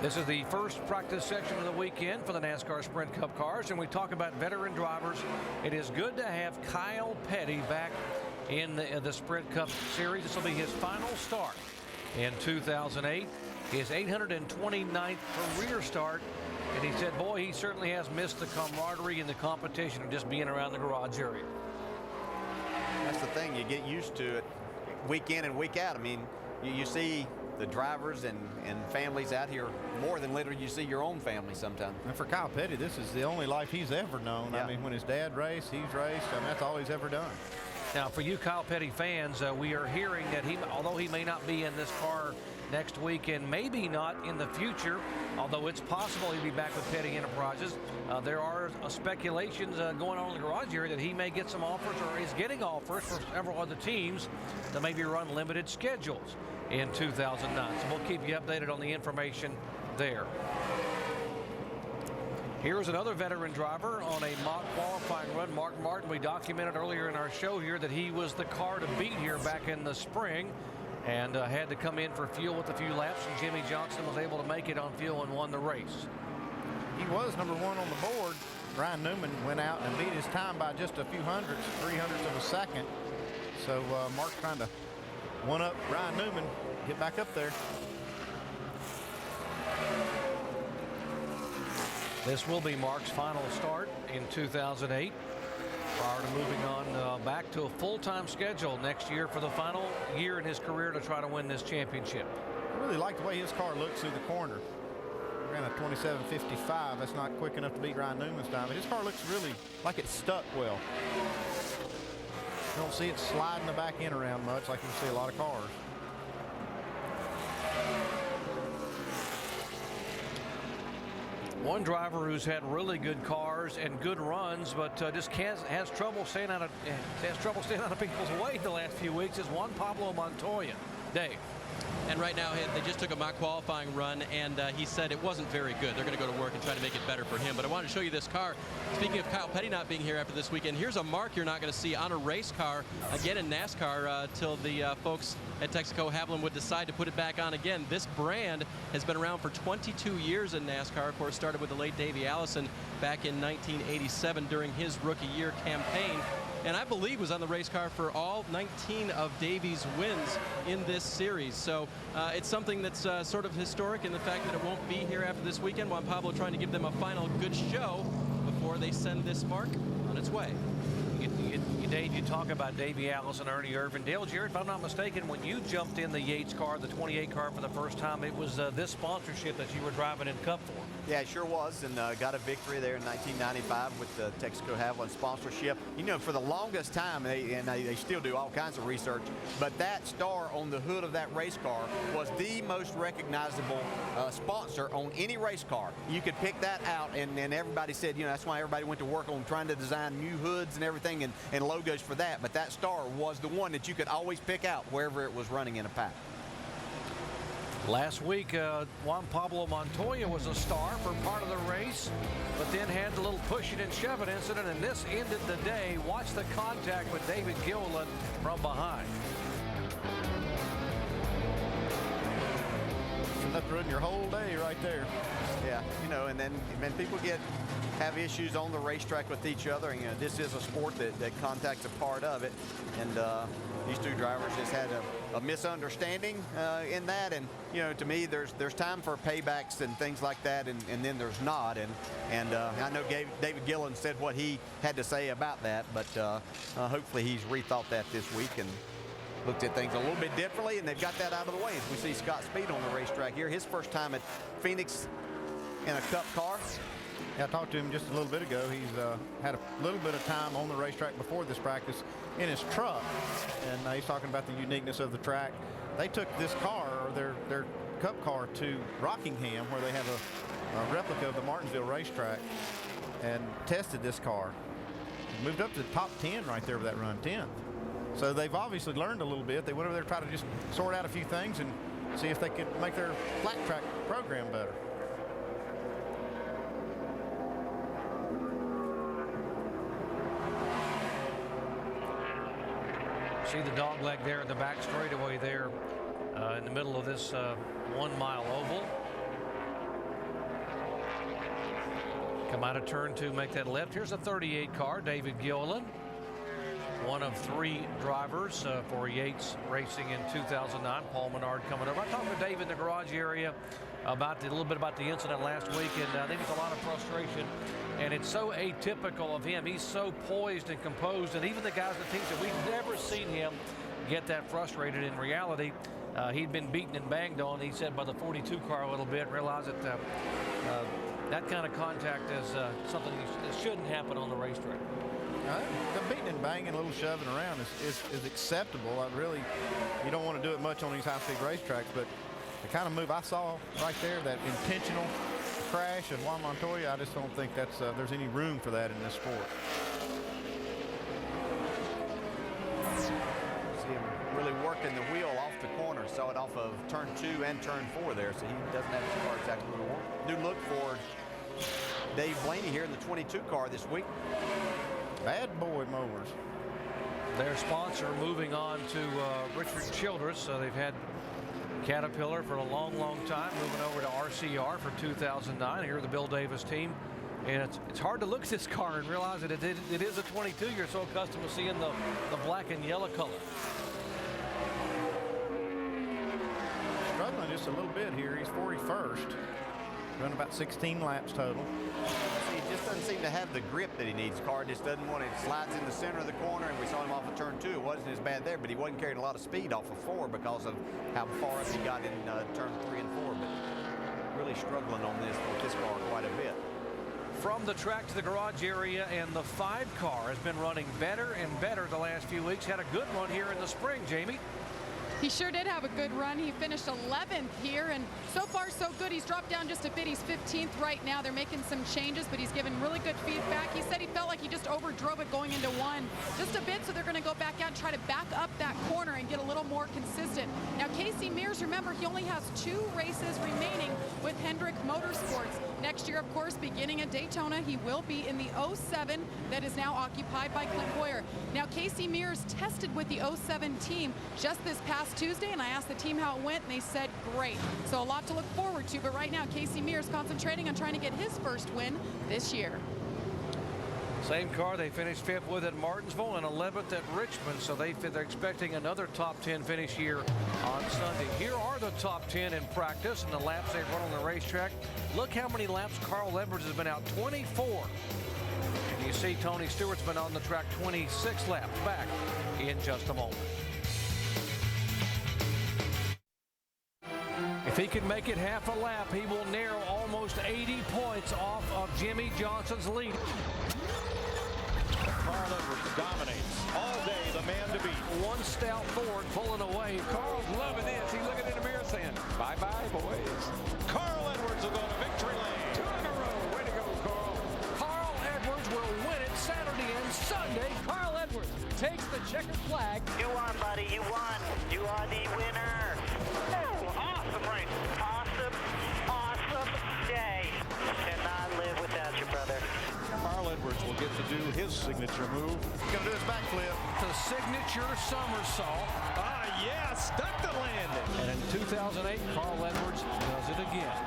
A: This is the first practice section of the weekend for the NASCAR Sprint Cup cars, and we talk about veteran drivers. It is good to have Kyle Petty back in the Sprint Cup series. This will be his final start in 2008, his 829th career start, and he said, boy, he certainly has missed the camaraderie and the competition of just being around the garage area.
F: That's the thing, you get used to it week in and week out. I mean, you see the drivers and families out here more than literally you see your own family sometimes.
B: And for Kyle Petty, this is the only life he's ever known. Yeah. I mean, when his dad raced, he's raced, and that's all he's ever done.
A: Now, for you Kyle Petty fans, we are hearing that although he may not be in this car next week and maybe not in the future, although it's possible he'll be back with Petty Enterprises, there are speculations going on in the garage area that he may get some offers or is getting offers for several other teams to maybe run limited schedules in 2009. So we'll keep you updated on the information there. Here's another veteran driver on a mock qualifying run, Mark Martin. We documented earlier in our show here that he was the car to beat here back in the spring and had to come in for fuel with a few laps, and Jimmy Johnson was able to make it on fuel and won the race.
B: He was #1 on the board. Ryan Newman went out and beat his time by just a few hundredths, 300ths of a second. So Mark trying to one-up Ryan Newman, get back up there.
A: This will be Mark's final start in 2008 prior to moving on back to a full-time schedule next year for the final year in his career to try to win this championship.
B: I really like the way his car looks through the corner. Ran a 27.55. That's not quick enough to beat Ryan Newman's time, but his car looks really like it's stuck well. You don't see it sliding the back end around much like you see a lot of cars.
A: One driver who's had really good cars and good runs, but just has trouble staying out of people's way the last few weeks is Juan Pablo Montoya. Dave.
D: And right now, they just took a mock qualifying run, and he said it wasn't very good. They're going to go to work and try to make it better for him. But I wanted to show you this car. Speaking of Kyle Petty not being here after this weekend, here's a mark you're not going to see on a race car again in NASCAR till the folks at Texaco Haviland would decide to put it back on again. This brand has been around for 22 years in NASCAR. Of course, started with the late Davey Allison back in 1987 during his rookie year campaign. And I believe was on the race car for all 19 of Davey's wins in this series. So it's something that's sort of historic in the fact that it won't be here after this weekend. Juan Pablo trying to give them a final good show before they send this mark on its way.
A: Dave, you talk about Davey Allison, Ernie Irvin, Dale Jarrett. If I'm not mistaken, when you jumped in the Yates car, the 28 car for the first time, it was this sponsorship that you were driving in Cup for.
F: Yeah, it sure was, and got a victory there in 1995 with the Texaco Haviland sponsorship. You know, for the longest time, they still do all kinds of research, but that star on the hood of that race car was the most recognizable sponsor on any race car. You could pick that out, and everybody said, you know, that's why everybody went to work on trying to design new hoods and everything and logos for that. But that star was the one that you could always pick out wherever it was running in a pack.
A: Last week, Juan Pablo Montoya was a star for part of the race, but then had a little pushing and shoving incident, and this ended the day. Watch the contact with David Gilliland from behind.
B: Enough to ruin your whole day right there.
F: Yeah, you know, and then people have issues on the racetrack with each other. And, you know, this is a sport that contact's a part of it, and these two drivers just had a misunderstanding in that. And you know, to me, there's time for paybacks and things like that, and then there's not. And I know David Gillen said what he had to say about that, but hopefully he's rethought that this week and looked at things a little bit differently, and they've got that out of the way. As we see Scott Speed on the racetrack here, his first time at Phoenix in a Cup car.
B: Yeah, I talked to him just a little bit ago. He's had a little bit of time on the racetrack before this practice in his truck, and he's talking about the uniqueness of the track. They took this car, or their Cup car, to Rockingham, where they have a replica of the Martinsville racetrack, and tested this car. Moved up to the top 10 right there with that run, 10th. So they've obviously learned a little bit. They went over there to try to just sort out a few things and see if they could make their flat track program better.
A: See the dog leg there in the back straightaway there in the middle of this 1 mile oval. Come out of turn 2, make that left. Here's a 38 car, David Gilliland. One of 3 drivers for Yates Racing in 2009. Paul Menard coming over. I talked to Dave in the garage area about a little bit about the incident last week, and I think it's a lot of frustration. And it's so atypical of him. He's so poised and composed, and even the guys and teams that we've never seen him get that frustrated. In reality, he'd been beaten and banged on, he said, by the 42 car a little bit, realized that that kind of contact is something that shouldn't happen on the racetrack.
B: The beating and banging, a little shoving around is acceptable. You don't want to do it much on these high-speed racetracks, but the kind of move I saw right there, that intentional crash of Juan Montoya, I just don't think there's any room for that in this sport.
F: See him really working the wheel off the corner. Saw it off of turn 2 and turn 4 there, so he doesn't have his car exactly where we want. New look for Dave Blaney here in the 22 car this week.
B: Bad boy mowers.
A: Their sponsor moving on to Richard Childress. So they've had Caterpillar for a long, long time, moving over to RCR for 2009. Here the Bill Davis team. And it's hard to look at this car and realize that it is a 22. You're so accustomed to seeing the black and yellow color.
B: Struggling just a little bit here. He's 41st. Run about 16 laps total.
F: He just doesn't seem to have the grip that he needs. The car just doesn't want it. Slides in the center of the corner, and we saw him off of turn 2. It wasn't as bad there, but he wasn't carrying a lot of speed off of 4 because of how far up he got in turn 3 and 4. But really struggling on this car quite a bit.
A: From the track to the garage area, and the 5 car has been running better and better the last few weeks. Had a good run here in the spring, Jamie.
E: He sure did have a good run. He finished 11th here, and so far so good. He's dropped down just a bit. He's 15th right now. They're making some changes, but he's given really good feedback. He said he felt like he just overdrove it going into one just a bit, so they're going to go back out and try to back up that corner and get a little more consistent. Now, Casey Mears, remember, he only has 2 races remaining with Hendrick Motorsports. Next year, of course, beginning at Daytona, he will be in the 07 that is now occupied by Clint Boyer. Now, Casey Mears tested with the 07 team just this past Tuesday, and I asked the team how it went, and they said great. So a lot to look forward to, but right now, Casey Mears concentrating on trying to get his first win this year.
A: Same car they finished 5th with at Martinsville and 11th at Richmond, so they're expecting another top 10 finish here on Sunday. Here are the top 10 in practice and the laps they've run on the racetrack. Look how many laps Carl Edwards has been out, 24. And you see Tony Stewart's been on the track 26 laps. Back in just a moment. If he can make it half a lap, he will narrow almost 80 points off of Jimmie Johnson's lead.
I: Carl Edwards dominates all day, the man to beat.
A: One stout Ford pulling away.
I: Carl's loving this. He's looking in the mirror saying, bye-bye, boys. Carl Edwards will go to victory lane. 2 in a row. Way to go, Carl.
A: Carl Edwards will win it Saturday and Sunday.
J: Carl Edwards takes the checkered flag.
C: You won, buddy. You won. You are the winner. Oh, awesome race. Awesome day. Cannot live without you, brother.
I: Carl Edwards will get to do his signature move.
B: He's going to do his backflip.
A: The signature somersault.
I: Yeah, stuck the landing.
A: And in 2008, Carl Edwards does it again.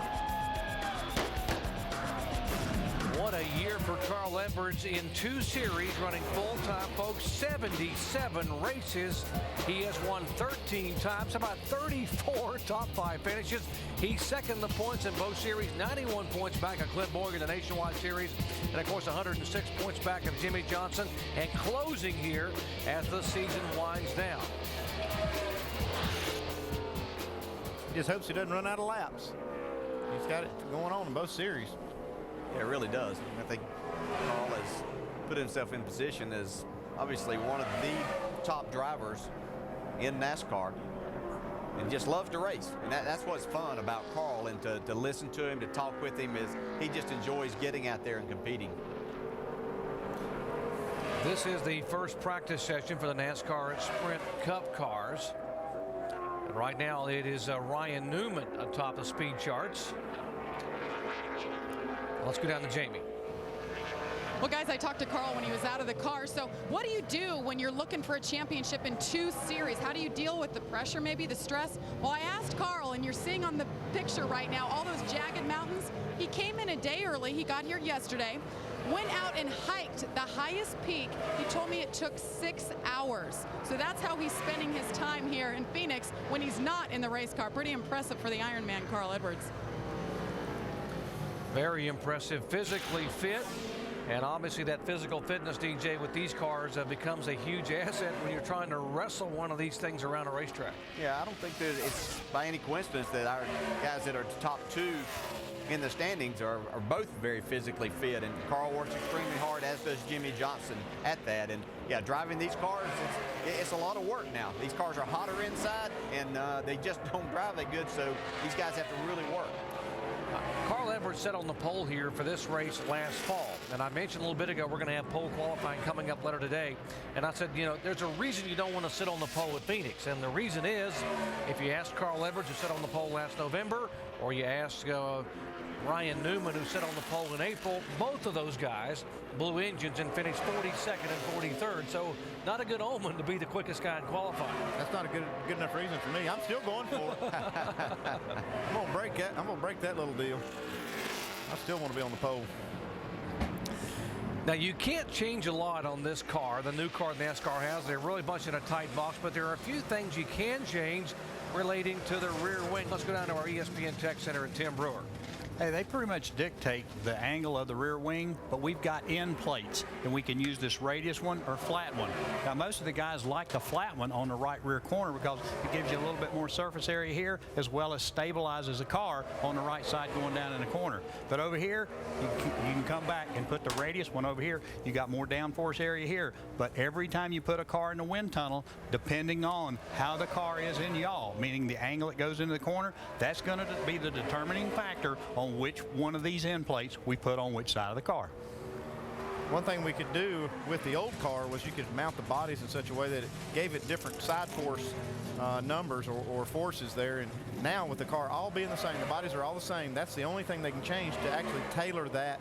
A: What a year for Carl Edwards in 2 series, running full-time, folks. 77 races. He has won 13 times, about 34 top 5 finishes. He's second in the points in both series, 91 points back of Clint Boyer in the Nationwide Series, and of course 106 points back of Jimmie Johnson, and closing here as the season winds down.
B: He just hopes he doesn't run out of laps. He's got it going on in both series.
F: Yeah, it really does. I think Carl has put himself in position as obviously one of the top drivers in NASCAR and just loves to race. And that's what's fun about Carl, and to listen to him, to talk with him, is he just enjoys getting out there and competing.
A: This is the first practice session for the NASCAR Sprint Cup cars. And right now it is Ryan Newman atop the speed charts. Let's go down to Jamie.
E: Well, guys, I talked to Carl when he was out of the car. So what do you do when you're looking for a championship in 2 series? How do you deal with the pressure, maybe the stress? Well, I asked Carl, and you're seeing on the picture right now all those jagged mountains. He came in a day early. He got here yesterday, went out and hiked the highest peak. He told me it took 6 hours. So that's how he's spending his time here in Phoenix when he's not in the race car. Pretty impressive for the Ironman, Carl Edwards.
A: Very impressive, physically fit. And obviously that physical fitness, DJ, with these cars becomes a huge asset when you're trying to wrestle one of these things around a racetrack.
F: Yeah, I don't think that it's by any coincidence that our guys that are top 2 in the standings are both very physically fit. And Carl works extremely hard, as does Jimmie Johnson at that. And yeah, driving these cars, it's a lot of work now. These cars are hotter inside, and they just don't drive that good, so these guys have to really work.
A: Carl Edwards sat on the pole here for this race last fall. And I mentioned a little bit ago we're going to have pole qualifying coming up later today. And I said, you know, there's a reason you don't want to sit on the pole at Phoenix. And the reason is, if you ask Carl Edwards, who sat on the pole last November, or you ask Ryan Newman, who sat on the pole in April, both of those guys blew engines and finished 42nd and 43rd. So not a good omen to be the quickest guy in qualifying.
B: That's not a good enough reason for me. I'm still going for it. I'm gonna break that. I'm gonna break that little deal. I still want to be on the pole.
A: Now, you can't change a lot on this car, the new car NASCAR has. They're really bunching a tight box, but there are a few things you can change relating to the rear wing. Let's go down to our ESPN Tech Center and Tim Brewer.
H: Hey, they pretty much dictate the angle of the rear wing, but we've got end plates, and we can use this radius one or flat one. Now, most of the guys like the flat one on the right rear corner because it gives you a little bit more surface area here, as well as stabilizes the car on the right side going down in the corner. But over here, you can come back and put the radius one over here. You got more downforce area here. But every time you put a car in the wind tunnel, depending on how the car is in yaw, meaning the angle it goes into the corner, that's going to be the determining factor on which one of these end plates we put on which side of the car.
B: One thing we could do with the old car was you could mount the bodies in such a way that it gave it different side force numbers or forces there. And now with the car all being the same, the bodies are all the same, that's the only thing they can change to actually tailor that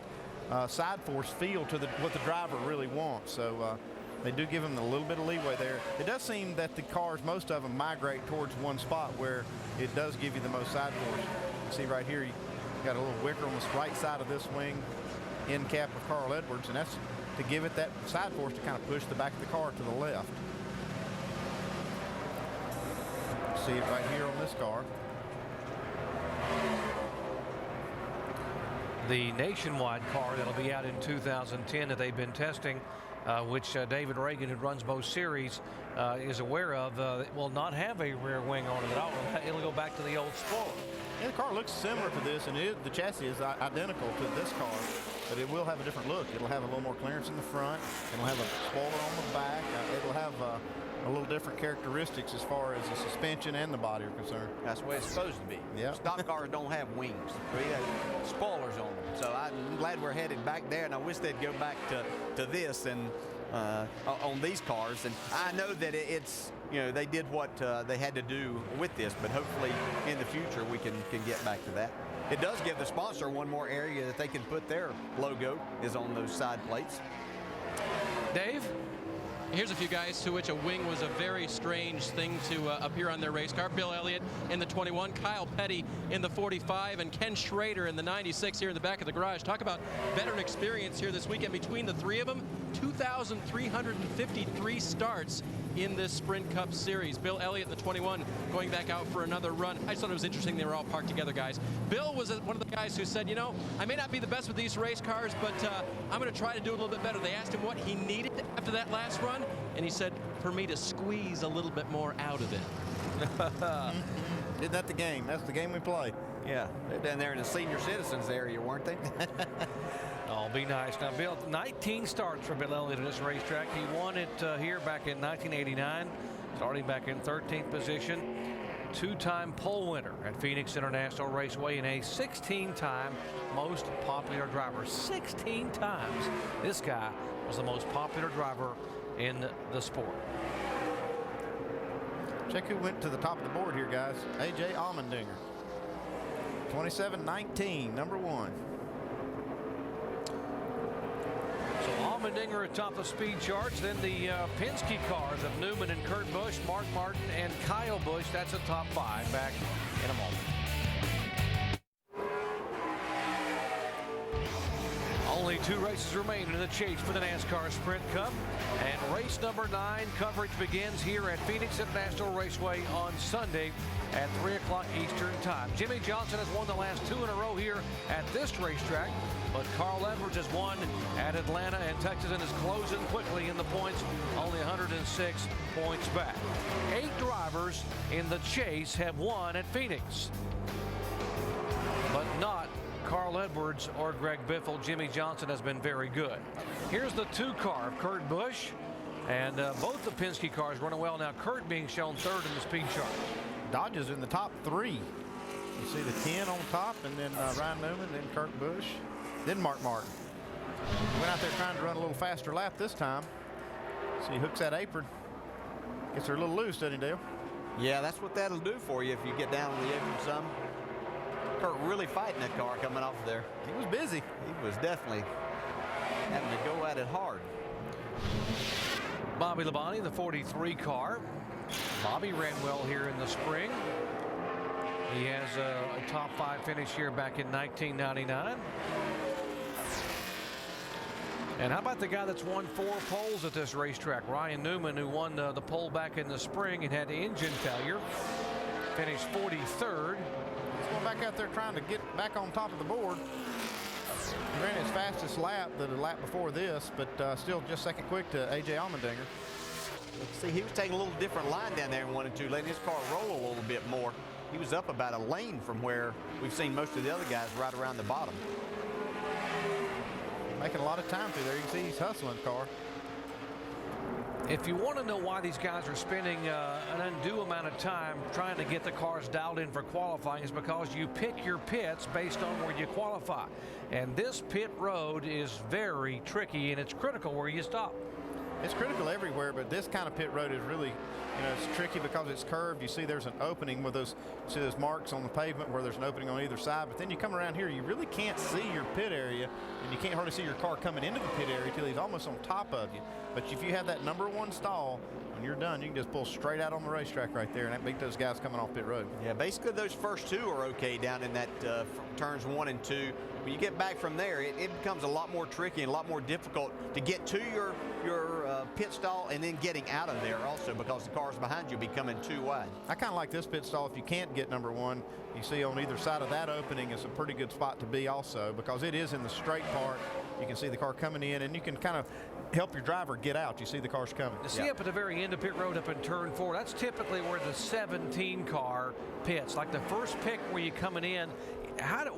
B: side force feel to what the driver really wants. So they do give them a little bit of leeway there. It does seem that the cars, most of them, migrate towards one spot where it does give you the most side force. You see right here, you got a little wicker on the right side of this wing, end cap of Carl Edwards, and that's to give it that side force to kind of push the back of the car to the left. See it right here on this car.
A: The nationwide car that'll be out in 2010 that they've been testing, which David Reagan, who runs both series, is aware of, it will not have a rear wing on it at all. It'll go back to the old spoiler.
B: Yeah, the car looks similar to this, and the chassis is identical to this car, but it will have a different look. It'll have a little more clearance in the front. It'll have a spoiler on the back. It'll have a little different characteristics as far as the suspension and the body are concerned.
F: That's the way it's supposed to be.
B: Yeah.
F: Stock cars don't have wings. We have spoilers on them. So I'm glad we're headed back there, and I wish they'd go back to this and on these cars. And I know that it's, you know, they did what they had to do with this, but hopefully in the future we can get back to that. It does give the sponsor one more area that they can put their logo is on those side plates.
A: Dave?
D: Here's a few guys to which a wing was a very strange thing to appear on their race car. Bill Elliott in the 21, Kyle Petty in the 45, and Ken Schrader in the 96 here in the back of the garage. Talk about veteran experience here this weekend between the three of them. 2,353 starts in this Sprint Cup Series. Bill Elliott in the 21 going back out for another run. I just thought it was interesting they were all parked together, guys. Bill was one of the guys who said, you know, I may not be the best with these race cars, but I'm going to try to do a little bit better. They asked him what he needed after that last run, and he said, for me to squeeze a little bit more out of it.
B: Isn't that the game? That's the game we play.
F: Yeah, they're down there in the senior citizens area, weren't they?
A: Oh, be nice. Now, Bill, 19 starts for Bill Elliott at this racetrack. He won it here back in 1989, starting back in 13th position. Two-time pole winner at Phoenix International Raceway and a 16-time most popular driver. 16 times this guy was the most popular driver in the sport.
B: Check who went to the top of the board here, guys. A.J. Allmendinger. 27-19, number 1.
A: So Allmendinger atop the speed charts. Then the Penske cars of Newman and Kurt Busch, Mark Martin and Kyle Busch. That's a top 5. Back in a moment. Only 2 races remain in the chase for the NASCAR Sprint Cup. And race number 9 coverage begins here at Phoenix International Raceway on Sunday at 3 o'clock Eastern Time. Jimmie Johnson has won the last 2 in a row here at this racetrack, but Carl Edwards has won at Atlanta and Texas and is closing quickly in the points, only 106 points back. 8 drivers in the chase have won at Phoenix, but not Carl Edwards or Greg Biffle. Jimmie Johnson has been very good. Here's the 2 car of Kurt Busch, and both the Penske cars running well now. Kurt being shown 3rd in the speed chart.
B: Dodge is in the top 3. You see the 10 on top, and then Ryan Newman, then Kurt Busch, then Mark Martin. Went out there trying to run a little faster lap this time. See, he hooks that apron. Gets her a little loose, doesn't he, Dale?
F: Yeah, that's what that'll do for you if you get down on the apron some. Kurt really fighting that car coming off there.
B: He was busy.
F: He was definitely having to go at it hard.
A: Bobby Labonte, the 43 car. Bobby ran well here in the spring. He has a top 5 finish here back in 1999. And how about the guy that's won 4 poles at this racetrack? Ryan Newman, who won the pole back in the spring and had engine failure. Finished 43rd.
B: He's going back out there trying to get back on top of the board. He ran his fastest lap the lap before this, but still just second quick to A.J. Allmendinger.
F: See, he was taking a little different line down there in 1 and 2, letting his car roll a little bit more. He was up about a lane from where we've seen most of the other guys right around the bottom.
B: Making a lot of time through there. You can see he's hustling the car.
A: If you want to know why these guys are spending an undue amount of time trying to get the cars dialed in for qualifying, is because you pick your pits based on where you qualify. And this pit road is very tricky, and it's critical where you stop.
B: It's critical everywhere, but this kind of pit road is really, it's tricky because it's curved. You see there's an opening with those, see those marks on the pavement where there's an opening on either side. But then you come around here, you really can't see your pit area, and you can't hardly see your car coming into the pit area until he's almost on top of you. But if you have that #1 stall, when you're done, you can just pull straight out on the racetrack right there, and that makes those guys coming off pit road.
F: Yeah, basically those first two are okay down in that turns 1 and 2. When you get back from there, it becomes a lot more tricky and a lot more difficult to get to your pit stall and then getting out of there also, because the cars behind you will be coming too wide.
B: I kind of like this pit stall if you can't get #1. You see on either side of that opening is a pretty good spot to be also, because it is in the straight part. You can see the car coming in, and you can kind of help your driver get out. You see the cars coming.
A: You see up at the very end of pit road up in turn 4, that's typically where the 17 car pits, like the first pick where you're coming in.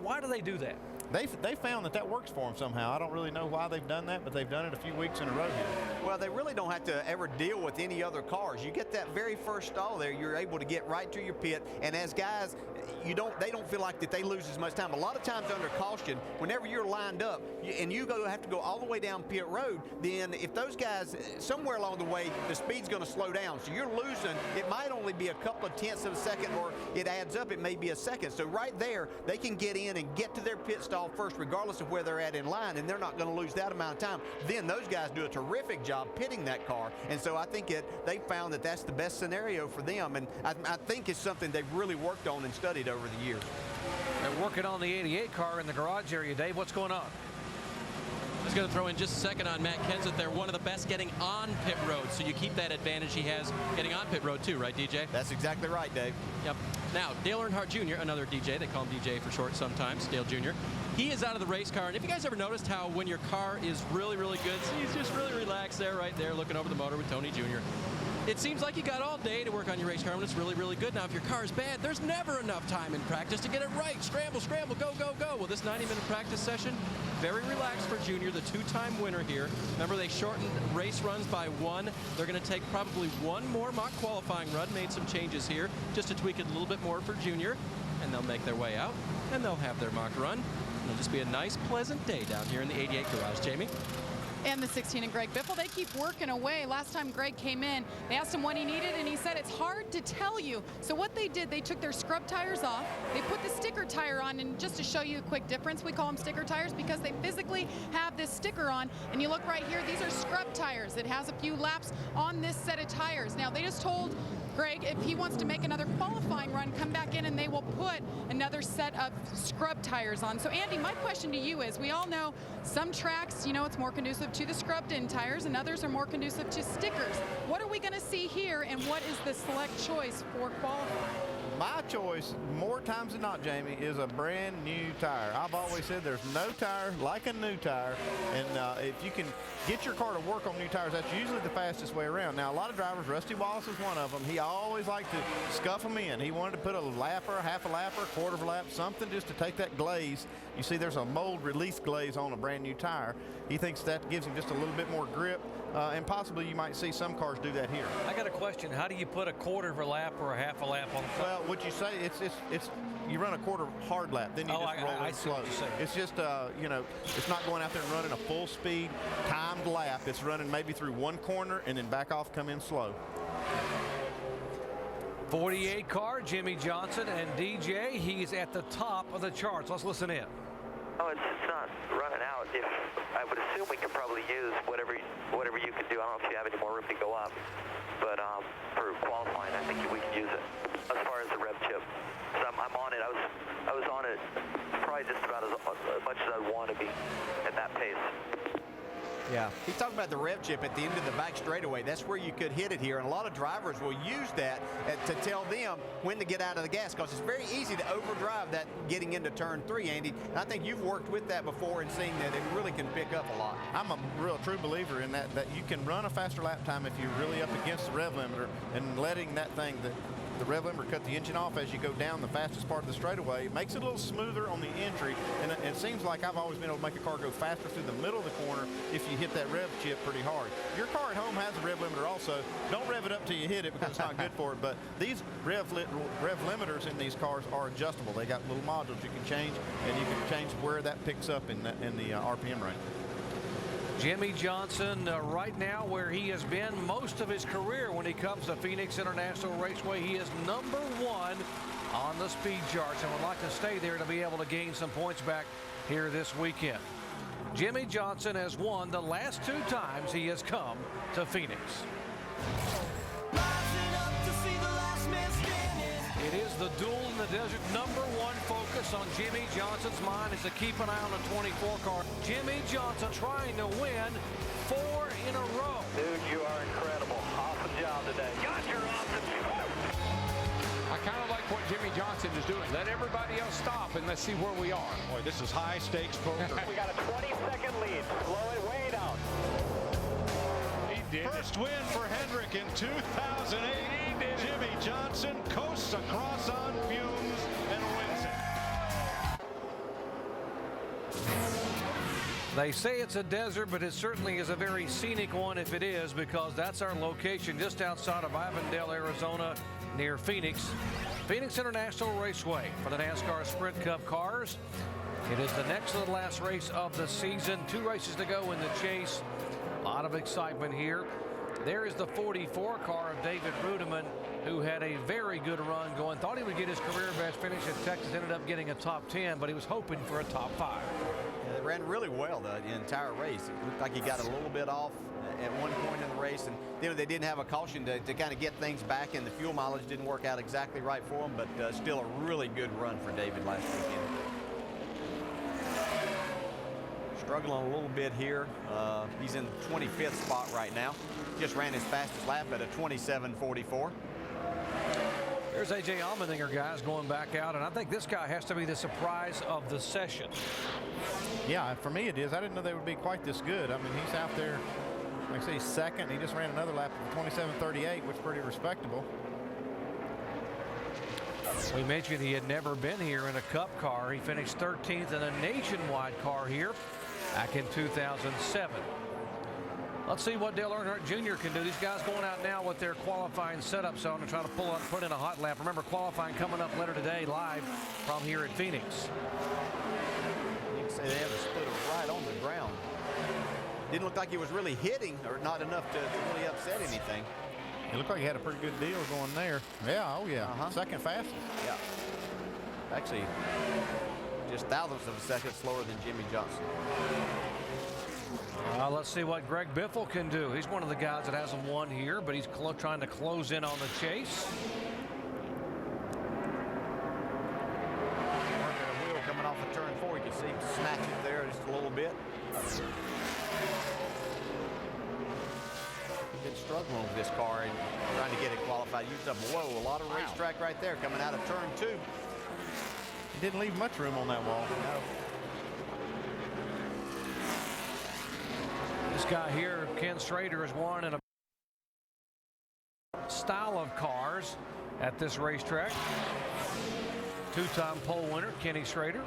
A: Why do they do that?
B: They found that works for them somehow. I don't really know why they've done that, but they've done it a few weeks in a row here.
F: Well, they really don't have to ever deal with any other cars. You get that very first stall there, you're able to get right to your pit, and as guys, they don't feel like that they lose as much time. A lot of times under caution, whenever you're lined up and you have to go all the way down pit road, then if those guys, somewhere along the way, the speed's going to slow down. So you're losing, it might only be a couple of tenths of a second, or it adds up, it may be a second. So right there, they can get in and get to their pit stall first, regardless of where they're at in line, and they're not going to lose that amount of time. Then those guys do a terrific job pitting that car, and so I think they found that that's the best scenario for them, and I think it's something they've really worked on and studied over the years.
A: They're working on the 88 car in the garage area. Dave, what's going on?
D: I was going to throw in just a second on Matt Kenseth. They're one of the best getting on pit road, so you keep that advantage he has getting on pit road too, right, DJ?
F: That's exactly right, Dave.
D: Yep. Now, Dale Earnhardt Jr., another DJ, they call him DJ for short sometimes, Dale Jr., he is out of the race car. And if you guys ever noticed how when your car is really, really good, so he's just really relaxed there, right there, looking over the motor with Tony Jr., it seems like you got all day to work on your race car when it's really, really good. Now, if your car is bad, there's never enough time in practice to get it right. Scramble, scramble, go, go, go. Well, this 90-minute practice session, very relaxed for Junior, the two-time winner here. Remember, they shortened race runs by 1. They're going to take probably 1 more mock qualifying run. Made some changes here just to tweak it a little bit more for Junior. And they'll make their way out, and they'll have their mock run. It'll just be a nice, pleasant day down here in the 88 garage. Jamie?
E: And the 16 and Greg Biffle, they keep working away. Last time Greg came in, they asked him what he needed, and he said it's hard to tell you. So what they did, they took their scrub tires off, they put the sticker tire on, and just to show you a quick difference, we call them sticker tires because they physically have this sticker on. And you look right here, these are scrub tires. It has a few laps on this set of tires. Now, they just told Greg, if he wants to make another qualifying run, come back in and they will put another set of scrub tires on. So Andy, my question to you is, we all know some tracks, it's more conducive to the scrubbed in tires and others are more conducive to stickers. What are we going to see here, and what is the select choice for qualifying?
B: My choice, more times than not, Jamie, is a brand new tire. I've always said there's no tire like a new tire, and if you can get your car to work on new tires, that's usually the fastest way around. Now, a lot of drivers, Rusty Wallace is one of them, he always liked to scuff them in. He wanted to put a lap or half a lap or a quarter of a lap, something just to take that glaze. You see there's a mold release glaze on a brand new tire. He thinks that gives him just a little bit more grip, and possibly you might see some cars do that here.
A: I got a question. How do you put a quarter of a lap or a half a lap on the car?
B: Well, what you say, it's you run a quarter hard lap, then you just roll it slow. It's just, it's not going out there and running a full speed timed lap. It's running maybe through one corner and then back off, come in slow.
A: 48 car, Jimmy Johnson and DJ. He's at the top of the charts. Let's listen in.
K: Oh, it's not running out. I would assume we could probably use whatever you could do. I don't know if you have any more room to go up, but for qualifying, I think we can use it as far as the rev chip. So I'm on it. I was on it probably just about as much as I'd want to be at that pace.
F: Yeah, he talked about the rev chip at the end of the back straightaway. That's where you could hit it here, and a lot of drivers will use that to tell them when to get out of the gas, because it's very easy to overdrive that getting into turn 3, Andy. And I think you've worked with that before and seen that it really can pick up a lot.
B: I'm a real true believer in that you can run a faster lap time if you're really up against the rev limiter, and letting that thing, the rev limiter cut the engine off as you go down the fastest part of the straightaway. It makes it a little smoother on the entry, and it seems like I've always been able to make a car go faster through the middle of the corner if you hit that rev chip pretty hard. Your car at home has a rev limiter also. Don't rev it up till you hit it because it's not good for it, but these rev limiters in these cars are adjustable. They got little modules you can change, and you can change where that picks up in the RPM range.
A: Jimmie Johnson right now where he has been most of his career when he comes to Phoenix International Raceway. He is number 1 on the speed charts and would like to stay there to be able to gain some points back here this weekend. Jimmie Johnson has won the last 2 times he has come to Phoenix. It is the duel in the desert. Number 1 focus on Jimmie Johnson's mind is to keep an eye on the 24 car. Jimmie Johnson trying to win 4 in a row.
C: Dude, you are incredible. Awesome job today. Got your awesome job.
I: I kind of like what Jimmie Johnson is doing. Let everybody else stop and let's see where we are.
L: Boy, this is high stakes poker.
C: We got a 20-second lead. Slow it way down.
L: First win for Hendrick in 2008. Jimmie Johnson coasts across on fumes and wins it.
A: They say it's a desert, but it certainly is a very scenic one if it is, because that's our location just outside of Avondale, Arizona, near Phoenix. Phoenix International Raceway for the NASCAR Sprint Cup cars. It is the next to the last race of the season. 2 races to go in the chase. A lot of excitement here. There is the 44 car of David Rudiman, who had a very good run going. Thought he would get his career best finish at Texas. Ended up getting a top 10, but he was hoping for a top 5.
F: Yeah, they ran really well the entire race. It looked like he got a little bit off at one point in the race, and they didn't have a caution to kind of get things back, and the fuel mileage didn't work out exactly right for him, but still a really good run for David last weekend. Struggling a little bit here. He's in the 25th spot right now. Just ran his fastest lap at a 27:44.
A: There's A.J. Allmendinger, guys, going back out, and I think this guy has to be the surprise of the session.
B: Yeah, for me it is. I didn't know they would be quite this good. I mean, he's out there, like I say, he's second. He just ran another lap of 27:38, which is pretty respectable.
A: We mentioned he had never been here in a Cup car. He finished 13th in a nationwide car here back in 2007. Let's see what Dale Earnhardt Jr. can do. These guys going out now with their qualifying setup zone to try to put in a hot lap. Remember, qualifying coming up later today live from here at Phoenix.
F: You can say they have a splitter right on the ground. Didn't look like he was really hitting, or not enough to really upset anything.
B: It looked like he had a pretty good deal going there. Yeah, oh yeah. Second fastest.
F: Yeah. Actually, just thousandths of a second slower than Jimmie Johnson.
A: Let's see what Greg Biffle can do. He's one of the guys that hasn't won here, but he's trying to close in on the chase.
F: Working a wheel coming off of turn 4. You can see him snatch it there just a little bit. Been struggling with this car and trying to get it qualified. Used up a lot of racetrack right there coming out of turn 2.
B: He didn't leave much room on that wall.
F: No.
A: This guy here, Ken Schrader, has won in a style of cars at this racetrack. 2-time pole winner, Kenny Schrader.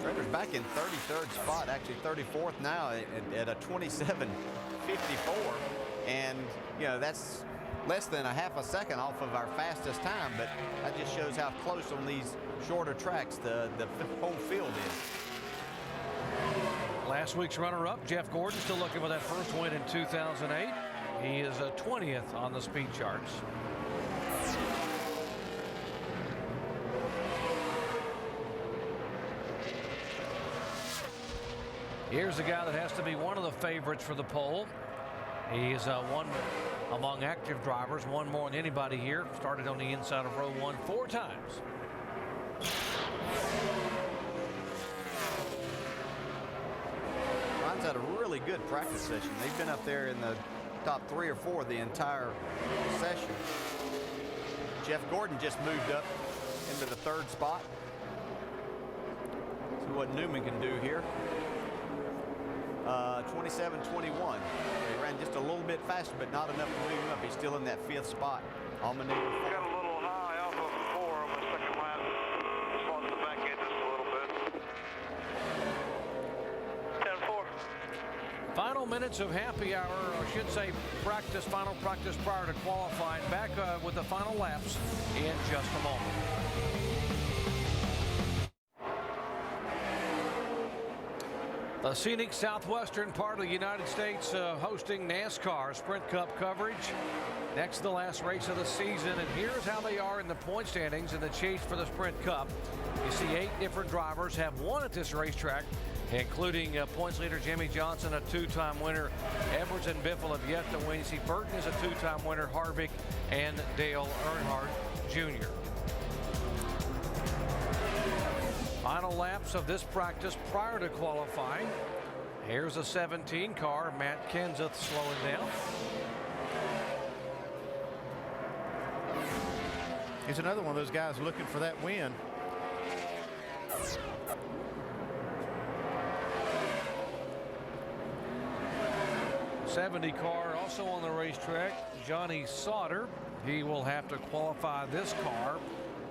F: Schrader's back in 33rd spot, actually 34th now at a 27:54, and you know that's less than a half a second off of our fastest time, but that just shows how close on these shorter tracks the whole field is.
A: Last week's runner-up, Jeff Gordon, still looking for that first win in 2008. He is 20th on the speed charts. Here's a guy that has to be one of the favorites for the pole. He is one among active drivers, one more than anybody here. Started on the inside of row 1 4 times.
F: Runs had a really good practice session. They've been up there in the top 3 or 4 the entire session. Jeff Gordon just moved up into the 3rd spot. See what Newman can do here. 27-21. He ran just a little bit faster, but not enough to move him up. He's still in that 5th spot. On maneuver 4.
M: Got a little high off of 4 on the second lap. Just lost the back end just a little bit. 10-4.
A: Final minutes of happy hour, or I should say practice, final practice prior to qualifying. Back with the final laps in just a moment. The scenic southwestern part of the United States hosting NASCAR Sprint Cup coverage. Next to the last race of the season, and here's how they are in the point standings in the chase for the Sprint Cup. You see 8 different drivers have won at this racetrack, including points leader Jimmie Johnson, a 2-time winner. Edwards and Biffle have yet to win. You see Burton is a 2-time winner, Harvick and Dale Earnhardt Jr. Final laps of this practice prior to qualifying. Here's a 17 car, Matt Kenseth slowing down.
B: He's another one of those guys looking for that win.
A: '70 car also on the racetrack, Johnny Sauter. He will have to qualify this car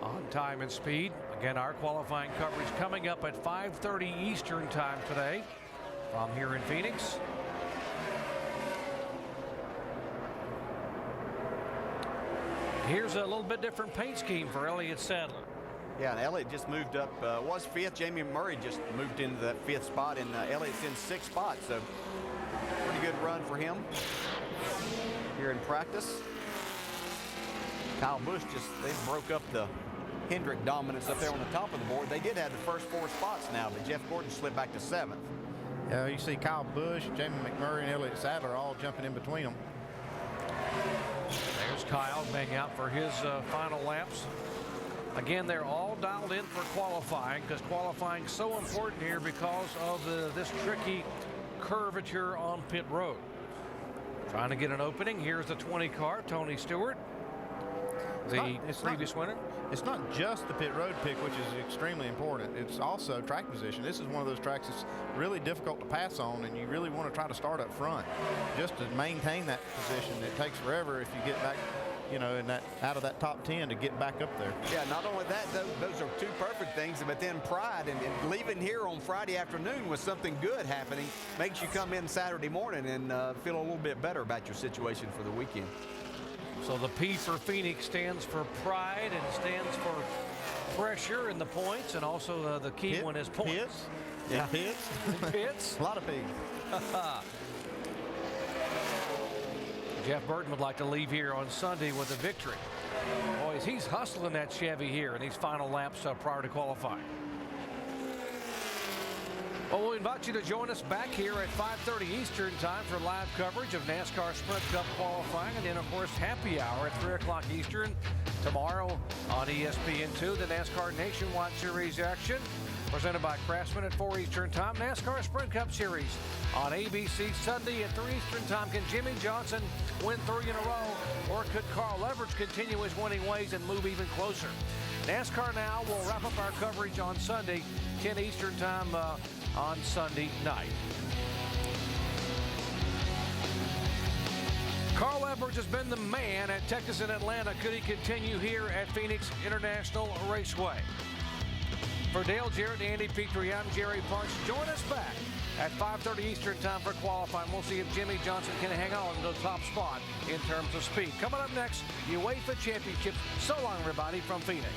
A: on time and speed. Again, our qualifying coverage coming up at 5:30 Eastern time today from here in Phoenix. Here's a little bit different paint scheme for Elliott Sadler.
F: Yeah, and Elliott just moved up, was 5th. Jamie Murray just moved into that 5th spot, and Elliott's in 6th spot, so pretty good run for him here in practice. Kyle Busch they broke up the Hendrick dominance up there on the top of the board. They did have the first 4 spots now, but Jeff Gordon slipped back to 7th.
B: Yeah, you see Kyle Busch, Jamie McMurray, and Elliott Sadler all jumping in between them.
A: There's Kyle being out for his final laps. Again, they're all dialed in for qualifying, because qualifying is so important here because of this tricky curvature on pit road. Trying to get an opening. Here's the 20 car, Tony Stewart, the previous winner.
B: It's not just the pit road pick, which is extremely important. It's also track position. This is one of those tracks that's really difficult to pass on, and you really want to try to start up front just to maintain that position. It takes forever if you get back, you know, in that out of that top 10 to get back up there.
F: Yeah, not only that, those are 2 perfect things, but then pride and leaving here on Friday afternoon with something good happening makes you come in Saturday morning and feel a little bit better about your situation for the weekend.
A: So the P for Phoenix stands for pride and stands for pressure in the points, and also the key one is points.
B: Pits? Yeah, pits.
A: Pits.
B: A lot of P's.
A: Jeff Burton would like to leave here on Sunday with a victory. Boys, he's hustling that Chevy here in these final laps prior to qualifying. Well, we invite you to join us back here at 5:30 Eastern time for live coverage of NASCAR Sprint Cup qualifying, and then, of course, happy hour at 3 o'clock Eastern tomorrow on ESPN2, the NASCAR Nationwide Series action presented by Craftsman at 4 Eastern time. NASCAR Sprint Cup Series on ABC Sunday at 3 Eastern time. Can Jimmie Johnson win 3 in a row, or could Carl Edwards continue his winning ways and move even closer? NASCAR Now will wrap up our coverage on Sunday, 10 Eastern time on Sunday night. Carl Edwards has been the man at Texas and Atlanta. Could he continue here at Phoenix International Raceway? For Dale Jarrett, Andy Petrie, I'm Jerry Parks. Join us back at 5:30 Eastern time for qualifying. We'll see if Jimmie Johnson can hang on to the top spot in terms of speed. Coming up next, UEFA Championships. So long, everybody, from Phoenix.